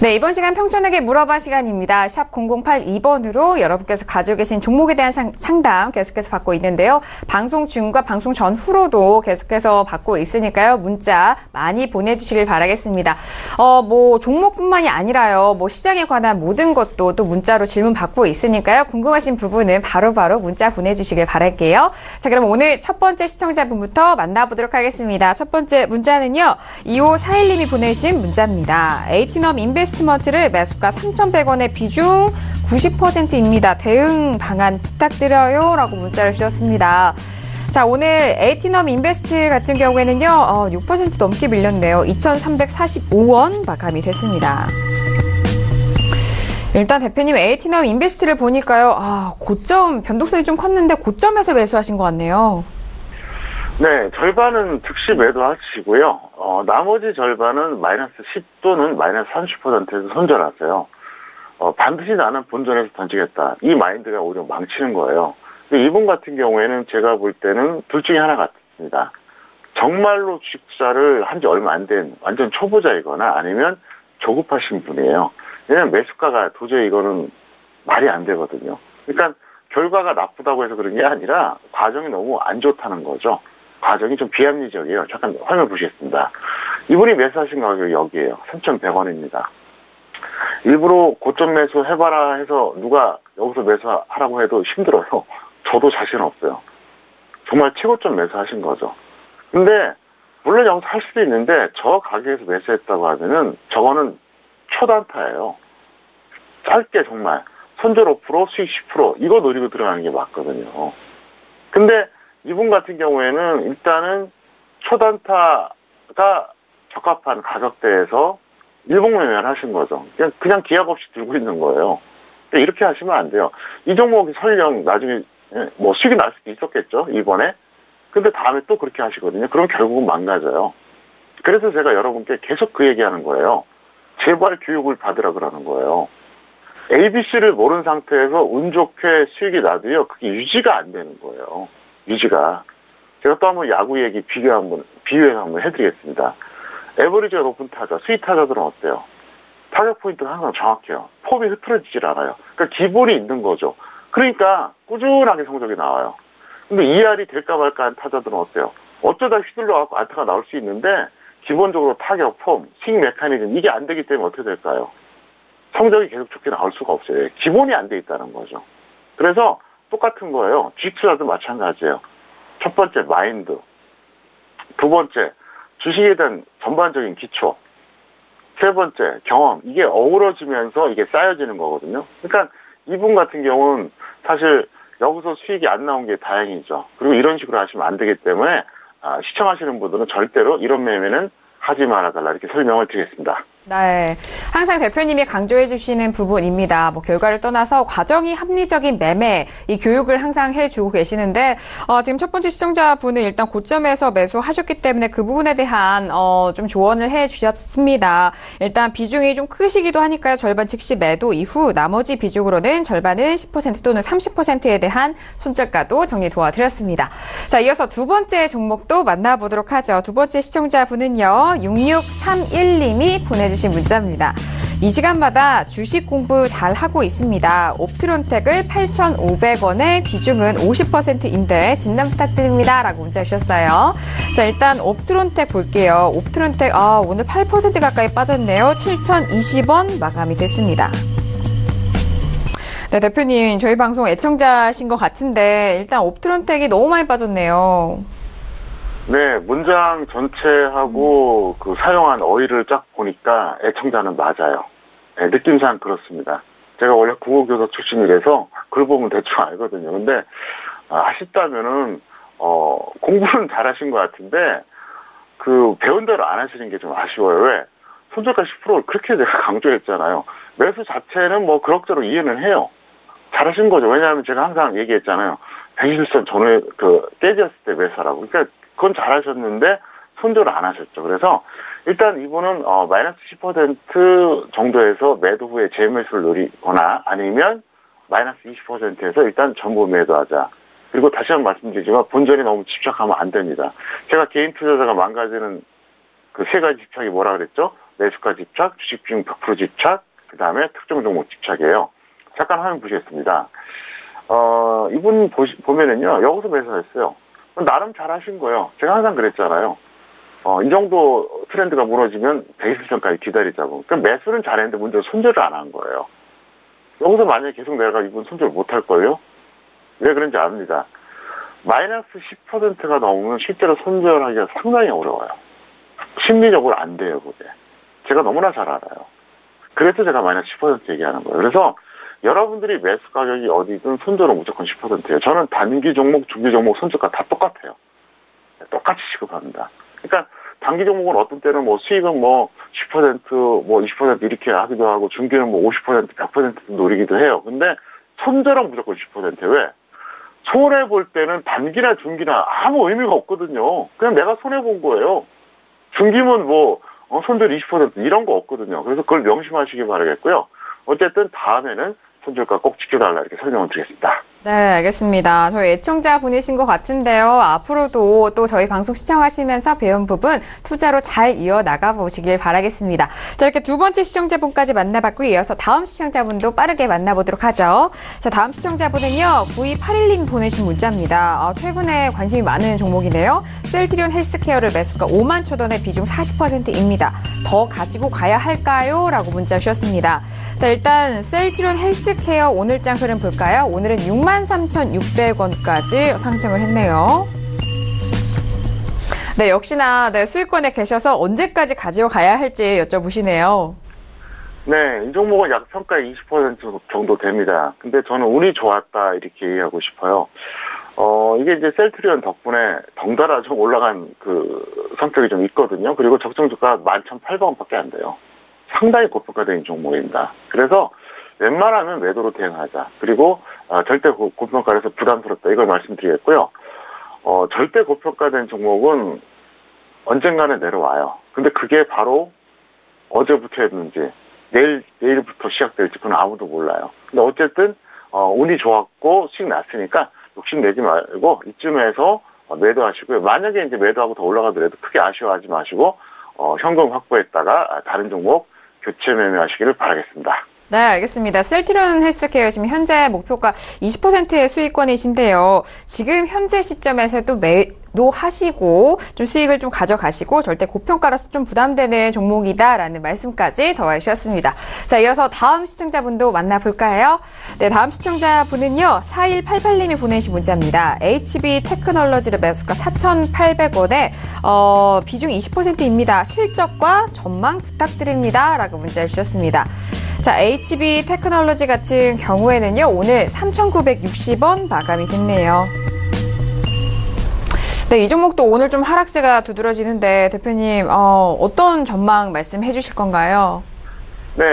네, 이번 시간 평촌에게 물어봐 시간입니다. 샵 0082번으로 여러분께서 가지고 계신 종목에 대한 상담 계속해서 받고 있는데요. 방송 중과 방송 전후로도 계속해서 받고 있으니까요. 문자 많이 보내주시길 바라겠습니다. 종목뿐만이 아니라요. 시장에 관한 모든 것도 또 문자로 질문 받고 있으니까요. 궁금하신 부분은 바로바로 문자 보내주시길 바랄게요. 자, 그럼 오늘 첫 번째 시청자분부터 만나보도록 하겠습니다. 첫 번째 문자는요. 2541님이 보내주신 문자입니다. 에이티넘 인베스트먼트를 매수가 3,100원에 비중 90%입니다. 대응 방안 부탁드려요. 라고 문자를 주셨습니다. 자, 오늘 에이티넘 인베스트 같은 경우에는요, 6% 넘게 밀렸네요. 2,345원 마감이 됐습니다. 일단 대표님 에이티넘 인베스트를 보니까요, 고점, 변동성이 좀 컸는데 고점에서 매수하신 것 같네요. 네, 절반은 즉시 매도하시고요. 나머지 절반은 마이너스 10 또는 마이너스 30%에서 손절하세요. 반드시 나는 본전에서 던지겠다. 이 마인드가 오히려 망치는 거예요. 근데 이분 같은 경우에는 제가 볼 때는 둘 중에 하나 같습니다. 정말로 주식 투자를 한 지 얼마 안 된 완전 초보자이거나 아니면 조급하신 분이에요. 왜냐면 매수가가 도저히 이거는 말이 안 되거든요. 그러니까 결과가 나쁘다고 해서 그런 게 아니라 과정이 너무 안 좋다는 거죠. 과정이 좀 비합리적이에요. 잠깐 화면 보시겠습니다. 이분이 매수하신 가격이 여기에요. 3,100원입니다. 일부러 고점 매수 해봐라 해서 누가 여기서 매수하라고 해도 힘들어요. 저도 자신 없어요. 정말 최고점 매수하신 거죠. 근데 물론 여기서 할 수도 있는데 저 가격에서 매수했다고 하면은 저거는 초단타예요. 짧게 정말 손절 5% 수익 10% 이거 노리고 들어가는 게 맞거든요. 근데 이분 같은 경우에는 일단은 초단타가 적합한 가격대에서 일봉매매를 하신 거죠. 그냥 기약 없이 들고 있는 거예요. 이렇게 하시면 안 돼요. 이 종목이 설령 나중에 수익이 날 수도 있었겠죠, 이번에. 근데 다음에 또 그렇게 하시거든요. 그럼 결국은 망가져요. 그래서 제가 여러분께 계속 그 얘기하는 거예요. 제발 교육을 받으라 그러는 거예요. ABC를 모르는 상태에서 운 좋게 수익이 나도요, 그게 유지가 안 되는 거예요. 유지가. 제가 또 한번 야구 얘기 비유해서 한번 해드리겠습니다. 에버리지가 높은 타자, 스윗 타자들은 어때요? 타격 포인트가 항상 정확해요. 폼이 흐트러지질 않아요. 그러니까 기본이 있는 거죠. 그러니까 꾸준하게 성적이 나와요. 근데 ER이 될까 말까 한 타자들은 어때요? 어쩌다 휘둘러갖고 안타가 나올 수 있는데 기본적으로 타격, 폼, 스윙 메커니즘 이게 안 되기 때문에 어떻게 될까요? 성적이 계속 좋게 나올 수가 없어요. 기본이 안 돼 있다는 거죠. 그래서 똑같은 거예요. 주식 투자도 마찬가지예요. 첫 번째 마인드, 두 번째 주식에 대한 전반적인 기초, 세 번째 경험, 이게 어우러지면서 이게 쌓여지는 거거든요. 그러니까 이분 같은 경우는 사실 여기서 수익이 안 나온 게 다행이죠. 그리고 이런 식으로 하시면 안 되기 때문에 시청하시는 분들은 절대로 이런 매매는 하지 말아달라 이렇게 설명을 드리겠습니다. 네, 항상 대표님이 강조해 주시는 부분입니다. 결과를 떠나서 과정이 합리적인 매매, 이 교육을 항상 해주고 계시는데 지금 첫 번째 시청자분은 일단 고점에서 매수하셨기 때문에 그 부분에 대한 좀 조언을 해 주셨습니다. 일단 비중이 좀 크시기도 하니까요. 절반 즉시 매도 이후 나머지 비중으로는 절반은 10% 또는 30%에 대한 손절가도 정리 도와드렸습니다. 자, 이어서 두 번째 종목도 만나보도록 하죠. 두 번째 시청자분은요. 6631님이 보내주셨습니다. 보내주신 문자입니다. 이 시간마다 주식 공부 잘 하고 있습니다. 옵트론텍을 8,500원에 비중은 50%인데 진단 부탁드립니다. 라고 문자 주셨어요. 자, 일단 옵트론텍 볼게요. 옵트론텍 오늘 8% 가까이 빠졌네요. 7,020원 마감이 됐습니다. 네, 대표님, 저희 방송 애청자신 것 같은데 일단 옵트론텍이 너무 많이 빠졌네요. 네, 문장 전체하고 그 사용한 어휘를 쫙 보니까 애청자는 맞아요. 네, 느낌상 그렇습니다. 제가 원래 국어교사 출신이라서 글 보면 대충 알거든요. 근데 아쉽다면은 공부는 잘하신 것 같은데 그 배운 대로 안 하시는 게 좀 아쉬워요. 왜? 손절가 10%를 그렇게 제가 강조했잖아요. 매수 자체는 뭐 그럭저럭 이해는 해요. 잘하신 거죠. 왜냐하면 제가 항상 얘기했잖아요. 120선 전후에 깨졌을 때 매수하라고. 그러니까 그건 잘하셨는데 손절을 안 하셨죠. 그래서 일단 이분은 마이너스 10% 정도에서 매도 후에 재매수를 노리거나 아니면 마이너스 20%에서 일단 전부 매도하자. 그리고 다시 한번 말씀드리지만 본전에 너무 집착하면 안 됩니다. 제가 개인 투자자가 망가지는 그 세 가지 집착이 뭐라 그랬죠? 매수가 집착, 주식 비중 100% 집착, 그 다음에 특정 종목 집착이에요. 잠깐 화면 보시겠습니다. 이분 보면은요, 여기서 매수했어요. 나름 잘하신 거예요. 제가 항상 그랬잖아요. 이 정도 트렌드가 무너지면 120선까지 기다리자고. 그러니까 매수는 잘했는데 문제는 손절을 안 한 거예요. 여기서 만약에 계속 내가 이분 손절 못 할 거예요? 왜 그런지 압니다. 마이너스 10%가 넘으면 실제로 손절하기가 상당히 어려워요. 심리적으로 안 돼요, 그게. 제가 너무나 잘 알아요. 그래서 제가 마이너스 10% 얘기하는 거예요. 그래서 여러분들이 매수 가격이 어디든 손절은 무조건 10%예요. 저는 단기 종목, 중기 종목 손절가 다 똑같아요. 똑같이 취급합니다. 그러니까 단기 종목은 어떤 때는 뭐 수익은 뭐 10%, 뭐 20% 이렇게 하기도 하고 중기는 뭐 50%, 100% 노리기도 해요. 근데 손절은 무조건 10%예요. 왜? 손해 볼 때는 단기나 중기나 아무 의미가 없거든요. 그냥 내가 손해 본 거예요. 중기면 뭐 손절 20% 이런 거 없거든요. 그래서 그걸 명심하시기 바라겠고요. 어쨌든 다음에는 손절가 꼭 지켜달라 이렇게 설명을 드리겠습니다. 네, 알겠습니다. 저희 애청자 분이신 것 같은데요. 앞으로도 또 저희 방송 시청하시면서 배운 부분 투자로 잘 이어나가 보시길 바라겠습니다. 자, 이렇게 두 번째 시청자분까지 만나봤고 이어서 다음 시청자분도 빠르게 만나보도록 하죠. 자, 다음 시청자분은요. 9281님 보내신 문자입니다. 최근에 관심이 많은 종목이네요. 셀트리온 헬스케어를 매수가 5만 초돈의 비중 40%입니다. 더 가지고 가야 할까요? 라고 문자 주셨습니다. 자, 일단 셀트리온 헬스케어 오늘장 흐름 볼까요? 오늘은 63,600원까지 상승을 했네요. 네, 역시나 수익권에 계셔서 언제까지 가지고 가야 할지 여쭤보시네요. 네, 이 종목은 약 평가 20% 정도 됩니다. 근데 저는 운이 좋았다 이렇게 얘기하고 싶어요. 이게 이제 셀트리온 덕분에 덩달아 좀 올라간 그 성격이 좀 있거든요. 그리고 적정 주가 11,800원밖에 안 돼요. 상당히 고평가된 종목입니다. 그래서 웬만하면 매도로 대응하자. 그리고 절대 고평가에서 부담스럽다. 이걸 말씀드리겠고요. 절대 고평가된 종목은 언젠가는 내려와요. 근데 그게 바로 어제부터였는지 내일부터 시작될지 그건 아무도 몰라요. 근데 어쨌든 운이 좋았고 수익 났으니까 욕심내지 말고 이쯤에서 매도하시고요. 만약에 이제 매도하고 더 올라가더라도 크게 아쉬워하지 마시고 현금 확보했다가 다른 종목 교체 매매하시기를 바라겠습니다. 네, 알겠습니다. 셀트리온 헬스케어 지금 현재 목표가 20%의 수익권이신데요. 지금 현재 시점에서도 매도하시고 좀 수익을 좀 가져가시고 절대 고평가라서 좀 부담되는 종목이다라는 말씀까지 더하셨습니다. 자, 이어서 다음 시청자분도 만나볼까요? 네, 다음 시청자분은요. 4188님이 보내신 문자입니다. HB 테크놀로지를 매수가 4,800원에 비중 20%입니다. 실적과 전망 부탁드립니다. 라고 문자 주셨습니다. 자, HB 테크놀로지 같은 경우에는요, 오늘 3,960원 마감이 됐네요. 네, 이 종목도 오늘 좀 하락세가 두드러지는데, 대표님, 어떤 전망 말씀해 주실 건가요? 네,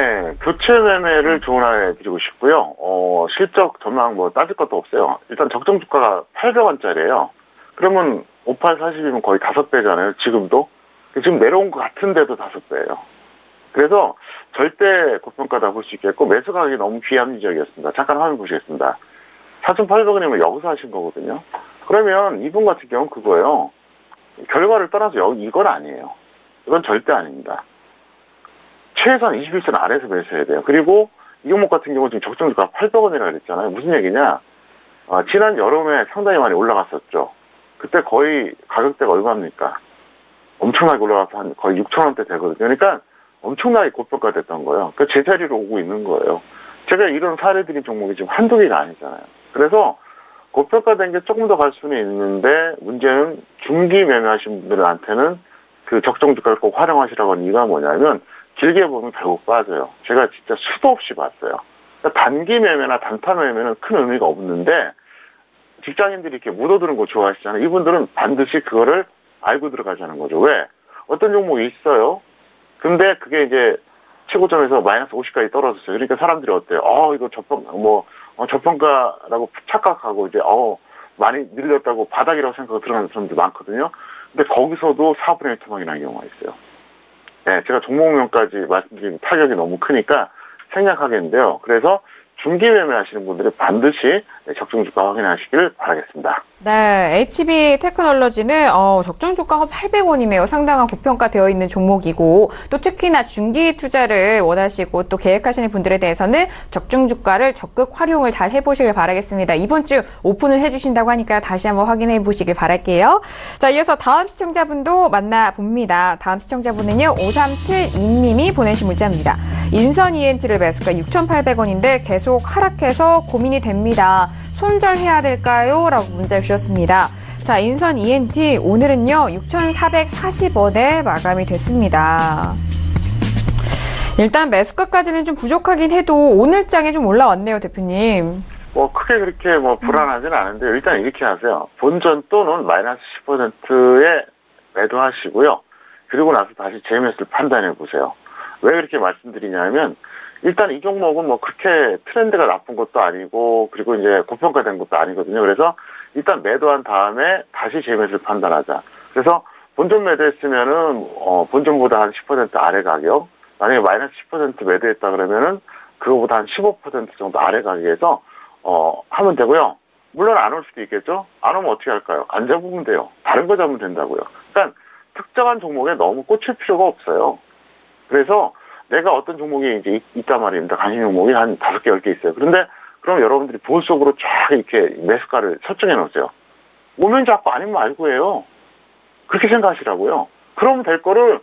교체 매매를 조언해 드리고 싶고요. 실적 전망 뭐 따질 것도 없어요. 일단 적정 주가가 800원짜리예요. 그러면 5840이면 거의 5배잖아요, 지금도. 지금 내려온 것 같은데도 5배예요. 그래서 절대 고평가다 볼 수 있겠고 매수 가격이 너무 비합리적이었습니다. 잠깐 화면 보시겠습니다. 4,800원이면 여기서 하신 거거든요. 그러면 이분 같은 경우는 그거예요. 결과를 떠나서 이건 아니에요. 이건 절대 아닙니다. 최소한 21선 아래에서 매수해야 돼요. 그리고 이 종목 같은 경우는 지금 적정주가 800원이라고 그랬잖아요. 무슨 얘기냐? 지난 여름에 상당히 많이 올라갔었죠. 그때 거의 가격대가 얼마입니까? 엄청나게 올라가서 한 거의 6,000원대 되거든요. 그러니까 엄청나게 고평가됐던 거예요. 그 제자리로 오고 있는 거예요. 제가 이런 사례들인 종목이 지금 한두 개가 아니잖아요. 그래서 고평가된 게 조금 더 갈 수는 있는데 문제는 중기 매매하신 분들한테는 그 적정 주가를 꼭 활용하시라고 하는 이유가 뭐냐면 길게 보면 결국 빠져요. 제가 진짜 수도 없이 봤어요. 그러니까 단기 매매나 단타 매매는 큰 의미가 없는데 직장인들이 이렇게 묻어두는 거 좋아하시잖아요. 이분들은 반드시 그거를 알고 들어가자는 거죠. 왜? 어떤 종목이 있어요. 근데 그게 이제 최고점에서 마이너스 50까지 떨어졌어요. 그러니까 사람들이 어때요? 이거 저평가라고 착각하고 이제, 많이 늘렸다고 바닥이라고 생각하고 들어가는 사람들이 많거든요. 근데 거기서도 4분의 1 토막이 나는 경우가 있어요. 네, 제가 종목명까지 말씀드리면 타격이 너무 크니까 생략하겠는데요. 그래서 중기 매매 하시는 분들은 반드시 적정 주가 확인하시길 바라겠습니다. 네, HB 테크놀로지는 적정 주가가 800원이네요. 상당한 고평가되어 있는 종목이고 또 특히나 중기 투자를 원하시고 또 계획하시는 분들에 대해서는 적정 주가를 적극 활용을 잘 해보시길 바라겠습니다. 이번 주 오픈을 해주신다고 하니까 다시 한번 확인해 보시길 바랄게요. 자, 이어서 다음 시청자분도 만나봅니다. 다음 시청자분은요, 5372님이 보내신 문자입니다. 인선 ENT를 매수가 6,800원인데 계속 하락해서 고민이 됩니다. 손절해야 될까요? 라고 문자 주셨습니다. 자, 인선 ENT 오늘은요 6,440원에 마감이 됐습니다. 일단 매수가까지는 좀 부족하긴 해도 오늘장에 좀 올라왔네요, 대표님. 크게 그렇게 불안하지는 않은데 일단 이렇게 하세요. 본전 또는 마이너스 10%에 매도하시고요. 그리고 나서 다시 재매수를 판단해 보세요. 왜 그렇게 말씀드리냐면 일단 이 종목은 그렇게 트렌드가 나쁜 것도 아니고 그리고 이제 고평가된 것도 아니거든요. 그래서 일단 매도한 다음에 다시 재매수를 판단하자. 그래서 본전 매도했으면은 본전보다 한 10% 아래 가격, 만약에 마이너스 10% 매도했다 그러면은 그거보다 한 15% 정도 아래 가격에서 하면 되고요. 물론 안 올 수도 있겠죠. 안 오면 어떻게 할까요? 안 잡으면 돼요. 다른 거 잡으면 된다고요. 그러니까 특정한 종목에 너무 꽂힐 필요가 없어요. 그래서 내가 어떤 종목이 이제 있단 말입니다. 관심 종목이 한 5개, 10개 있어요. 그런데 그럼 여러분들이 보수적으로 쫙 이렇게 매수가를 설정해 놓으세요. 오면 잡고 아니면 말고 해요. 그렇게 생각하시라고요. 그러면 될 거를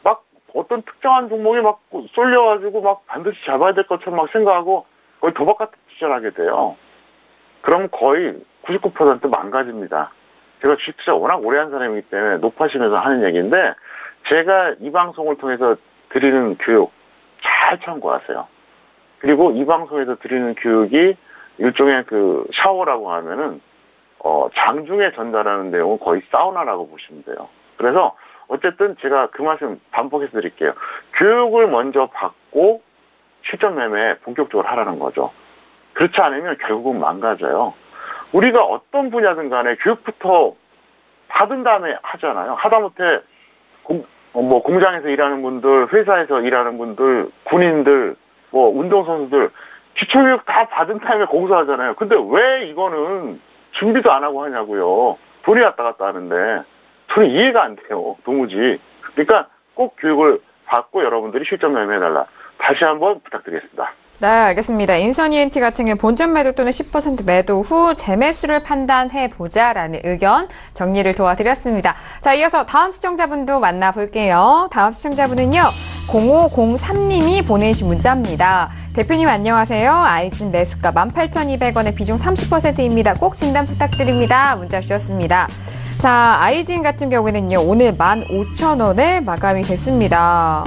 막 어떤 특정한 종목이 막 쏠려가지고 막 반드시 잡아야 될 것처럼 막 생각하고 거의 도박 같은 투자를 하게 돼요. 그럼 거의 99% 망가집니다. 제가 주식 투자 워낙 오래 한 사람이기 때문에 높아지면서 하는 얘기인데 제가 이 방송을 통해서 드리는 교육 잘 참고하세요. 그리고 이 방송에서 드리는 교육이 일종의 그 샤워라고 하면은 장중에 전달하는 내용은 거의 사우나라고 보시면 돼요. 그래서 어쨌든 제가 그 말씀 반복해서 드릴게요. 교육을 먼저 받고 실전 매매 본격적으로 하라는 거죠. 그렇지 않으면 결국은 망가져요. 우리가 어떤 분야든 간에 교육부터 받은 다음에 하잖아요. 하다못해 공장에서 일하는 분들, 회사에서 일하는 분들, 군인들, 운동선수들, 기초교육 다 받은 다음에 공부하잖아요. 근데 왜 이거는 준비도 안 하고 하냐고요. 돈이 왔다 갔다 하는데. 저는 이해가 안 돼요. 도무지. 그러니까 꼭 교육을 받고 여러분들이 실전 매매해달라. 다시 한번 부탁드리겠습니다. 네, 알겠습니다. 인선 ENT 같은 경우 본전 매도 또는 10% 매도 후 재매수를 판단해보자라는 의견 정리를 도와드렸습니다. 자, 이어서 다음 시청자분도 만나볼게요. 다음 시청자분은요, 0503님이 보내주신 문자입니다. 대표님 안녕하세요. 아이진 매수가 18,200원에 비중 30%입니다. 꼭 진단 부탁드립니다. 문자 주셨습니다. 자, 아이진 같은 경우에는요, 오늘 15,000원에 마감이 됐습니다.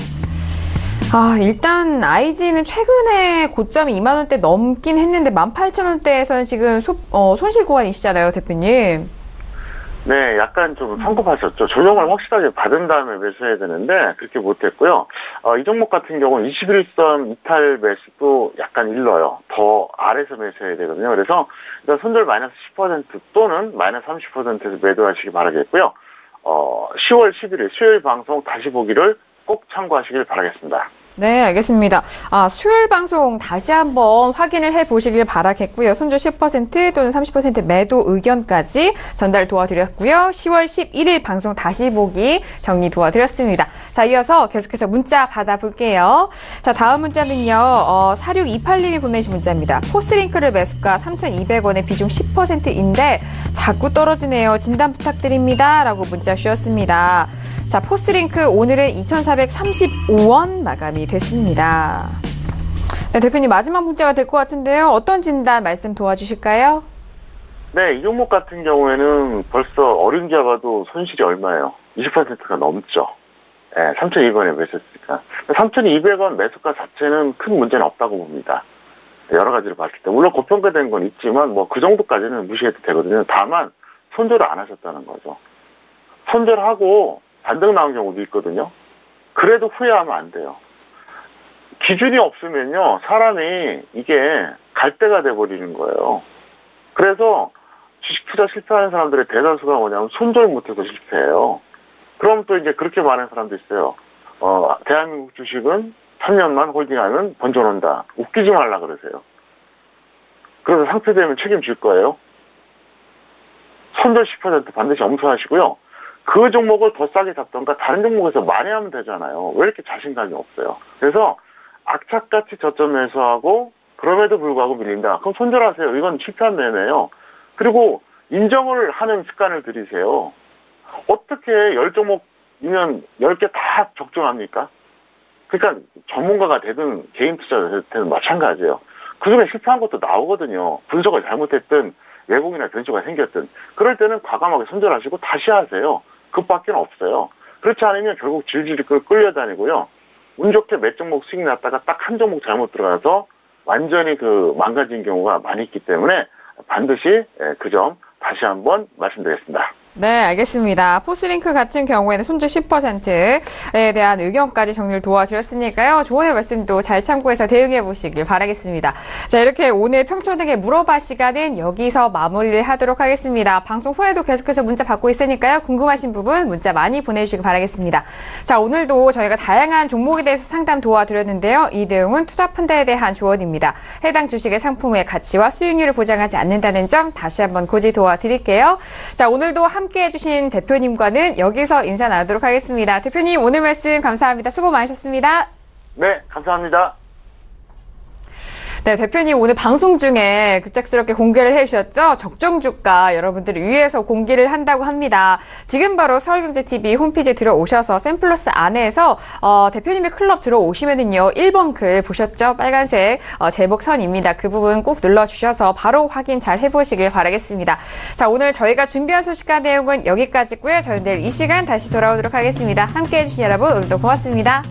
일단 아이진은 최근에 고점이 2만원대 넘긴 했는데 18,000원대에서는 지금 손실 구간이시잖아요, 대표님. 네, 약간 좀 성급하셨죠. 조정을 확실하게 받은 다음에 매수해야 되는데 그렇게 못했고요. 이 종목 같은 경우는 21선 이탈 매수도 약간 일러요. 더 아래서 매수해야 되거든요. 그래서 일단 손절 마이너스 10% 또는 마이너스 30%에서 매도하시기 바라겠고요. 10월 11일 수요일 방송 다시 보기를 꼭 참고하시길 바라겠습니다. 네, 알겠습니다. 수요일 방송 다시 한번 확인을 해보시길 바라겠고요. 손절 10% 또는 30% 매도 의견까지 전달 도와드렸고요. 10월 11일 방송 다시 보기 정리 도와드렸습니다. 자, 이어서 계속해서 문자 받아볼게요. 자, 다음 문자는요. 4628님이 보내신 문자입니다. 포스링크를 매수가 3,200원에 비중 10%인데 자꾸 떨어지네요. 진단 부탁드립니다. 라고 문자 주셨습니다. 자, 포스링크 오늘은 2,435원 마감이 됐습니다. 네, 대표님 마지막 문자가 될 것 같은데요. 어떤 진단 말씀 도와주실까요? 네, 이 종목 같은 경우에는 벌써 어린 기업아도 손실이 얼마예요? 20%가 넘죠. 네, 3,200원에 매수했으니까. 3,200원 매수가 자체는 큰 문제는 없다고 봅니다. 여러 가지로 봤을 때. 물론 고평가된 건 있지만 뭐 그 정도까지는 무시해도 되거든요. 다만 손절을 안 하셨다는 거죠. 손절하고 반등 나온 경우도 있거든요. 그래도 후회하면 안 돼요. 기준이 없으면요, 사람이 이게 갈대가 돼버리는 거예요. 그래서 주식 투자 실패하는 사람들의 대다수가 뭐냐면 손절 못해서 실패해요. 그럼 또 이제 그렇게 말하는 사람도 있어요. 대한민국 주식은 3년만 홀딩하면 번져놓는다. 웃기지 말라 그러세요. 그래서 상폐되면 책임질 거예요. 손절 10% 반드시 엄수하시고요. 그 종목을 더 싸게 잡던가 다른 종목에서 만회하면 되잖아요. 왜 이렇게 자신감이 없어요? 그래서 악착같이 저점 매수하고 그럼에도 불구하고 밀린다. 그럼 손절하세요. 이건 실패한 매매예요. 그리고 인정을 하는 습관을 들이세요. 어떻게 10종목이면 10개 다 적중합니까? 그러니까 전문가가 되든 개인 투자자 되든 마찬가지예요. 그중에 실패한 것도 나오거든요. 분석을 잘못했든 왜곡이나 변수가 생겼든. 그럴 때는 과감하게 손절하시고 다시 하세요. 그밖에 없어요. 그렇지 않으면 결국 질질 끌려다니고요. 운 좋게 몇 종목 수익 났다가 딱 한 종목 잘못 들어가서 완전히 망가진 경우가 많이 있기 때문에 반드시 그 점 다시 한번 말씀드리겠습니다. 네, 알겠습니다. 포스링크 같은 경우에는 손절 10%에 대한 의견까지 정리를 도와드렸으니까요. 조언의 말씀도 잘 참고해서 대응해 보시길 바라겠습니다. 자, 이렇게 오늘 평촌에게 물어봐 시간은 여기서 마무리를 하도록 하겠습니다. 방송 후에도 계속해서 문자 받고 있으니까요. 궁금하신 부분 문자 많이 보내주시기 바라겠습니다. 자, 오늘도 저희가 다양한 종목에 대해서 상담 도와드렸는데요. 이 내용은 투자 펀드에 대한 조언입니다. 해당 주식의 상품의 가치와 수익률을 보장하지 않는다는 점 다시 한번 고지 도와드릴게요. 자, 오늘도 함께 해주신 대표님과는 여기서 인사 나누도록 하겠습니다. 대표님 오늘 말씀 감사합니다. 수고 많으셨습니다. 네, 감사합니다. 네, 대표님 오늘 방송 중에 급작스럽게 공개를 해주셨죠? 적정주가 여러분들을 위해서 공개를 한다고 합니다. 지금 바로 서울경제TV 홈페이지에 들어오셔서 샘플러스 안에서 대표님의 클럽 들어오시면은요 1번 글 보셨죠? 빨간색 제목선입니다. 그 부분 꾹 눌러주셔서 바로 확인 잘 해보시길 바라겠습니다. 자, 오늘 저희가 준비한 소식과 내용은 여기까지고요. 저희는 내일 이 시간 다시 돌아오도록 하겠습니다. 함께해 주신 여러분 오늘도 고맙습니다.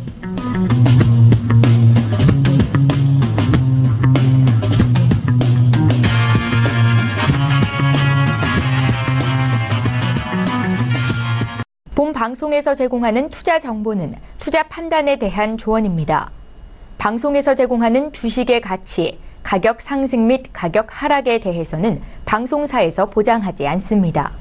본 방송에서 제공하는 투자 정보는 투자 판단에 대한 조언입니다. 방송에서 제공하는 주식의 가치, 가격 상승 및 가격 하락에 대해서는 방송사에서 보장하지 않습니다.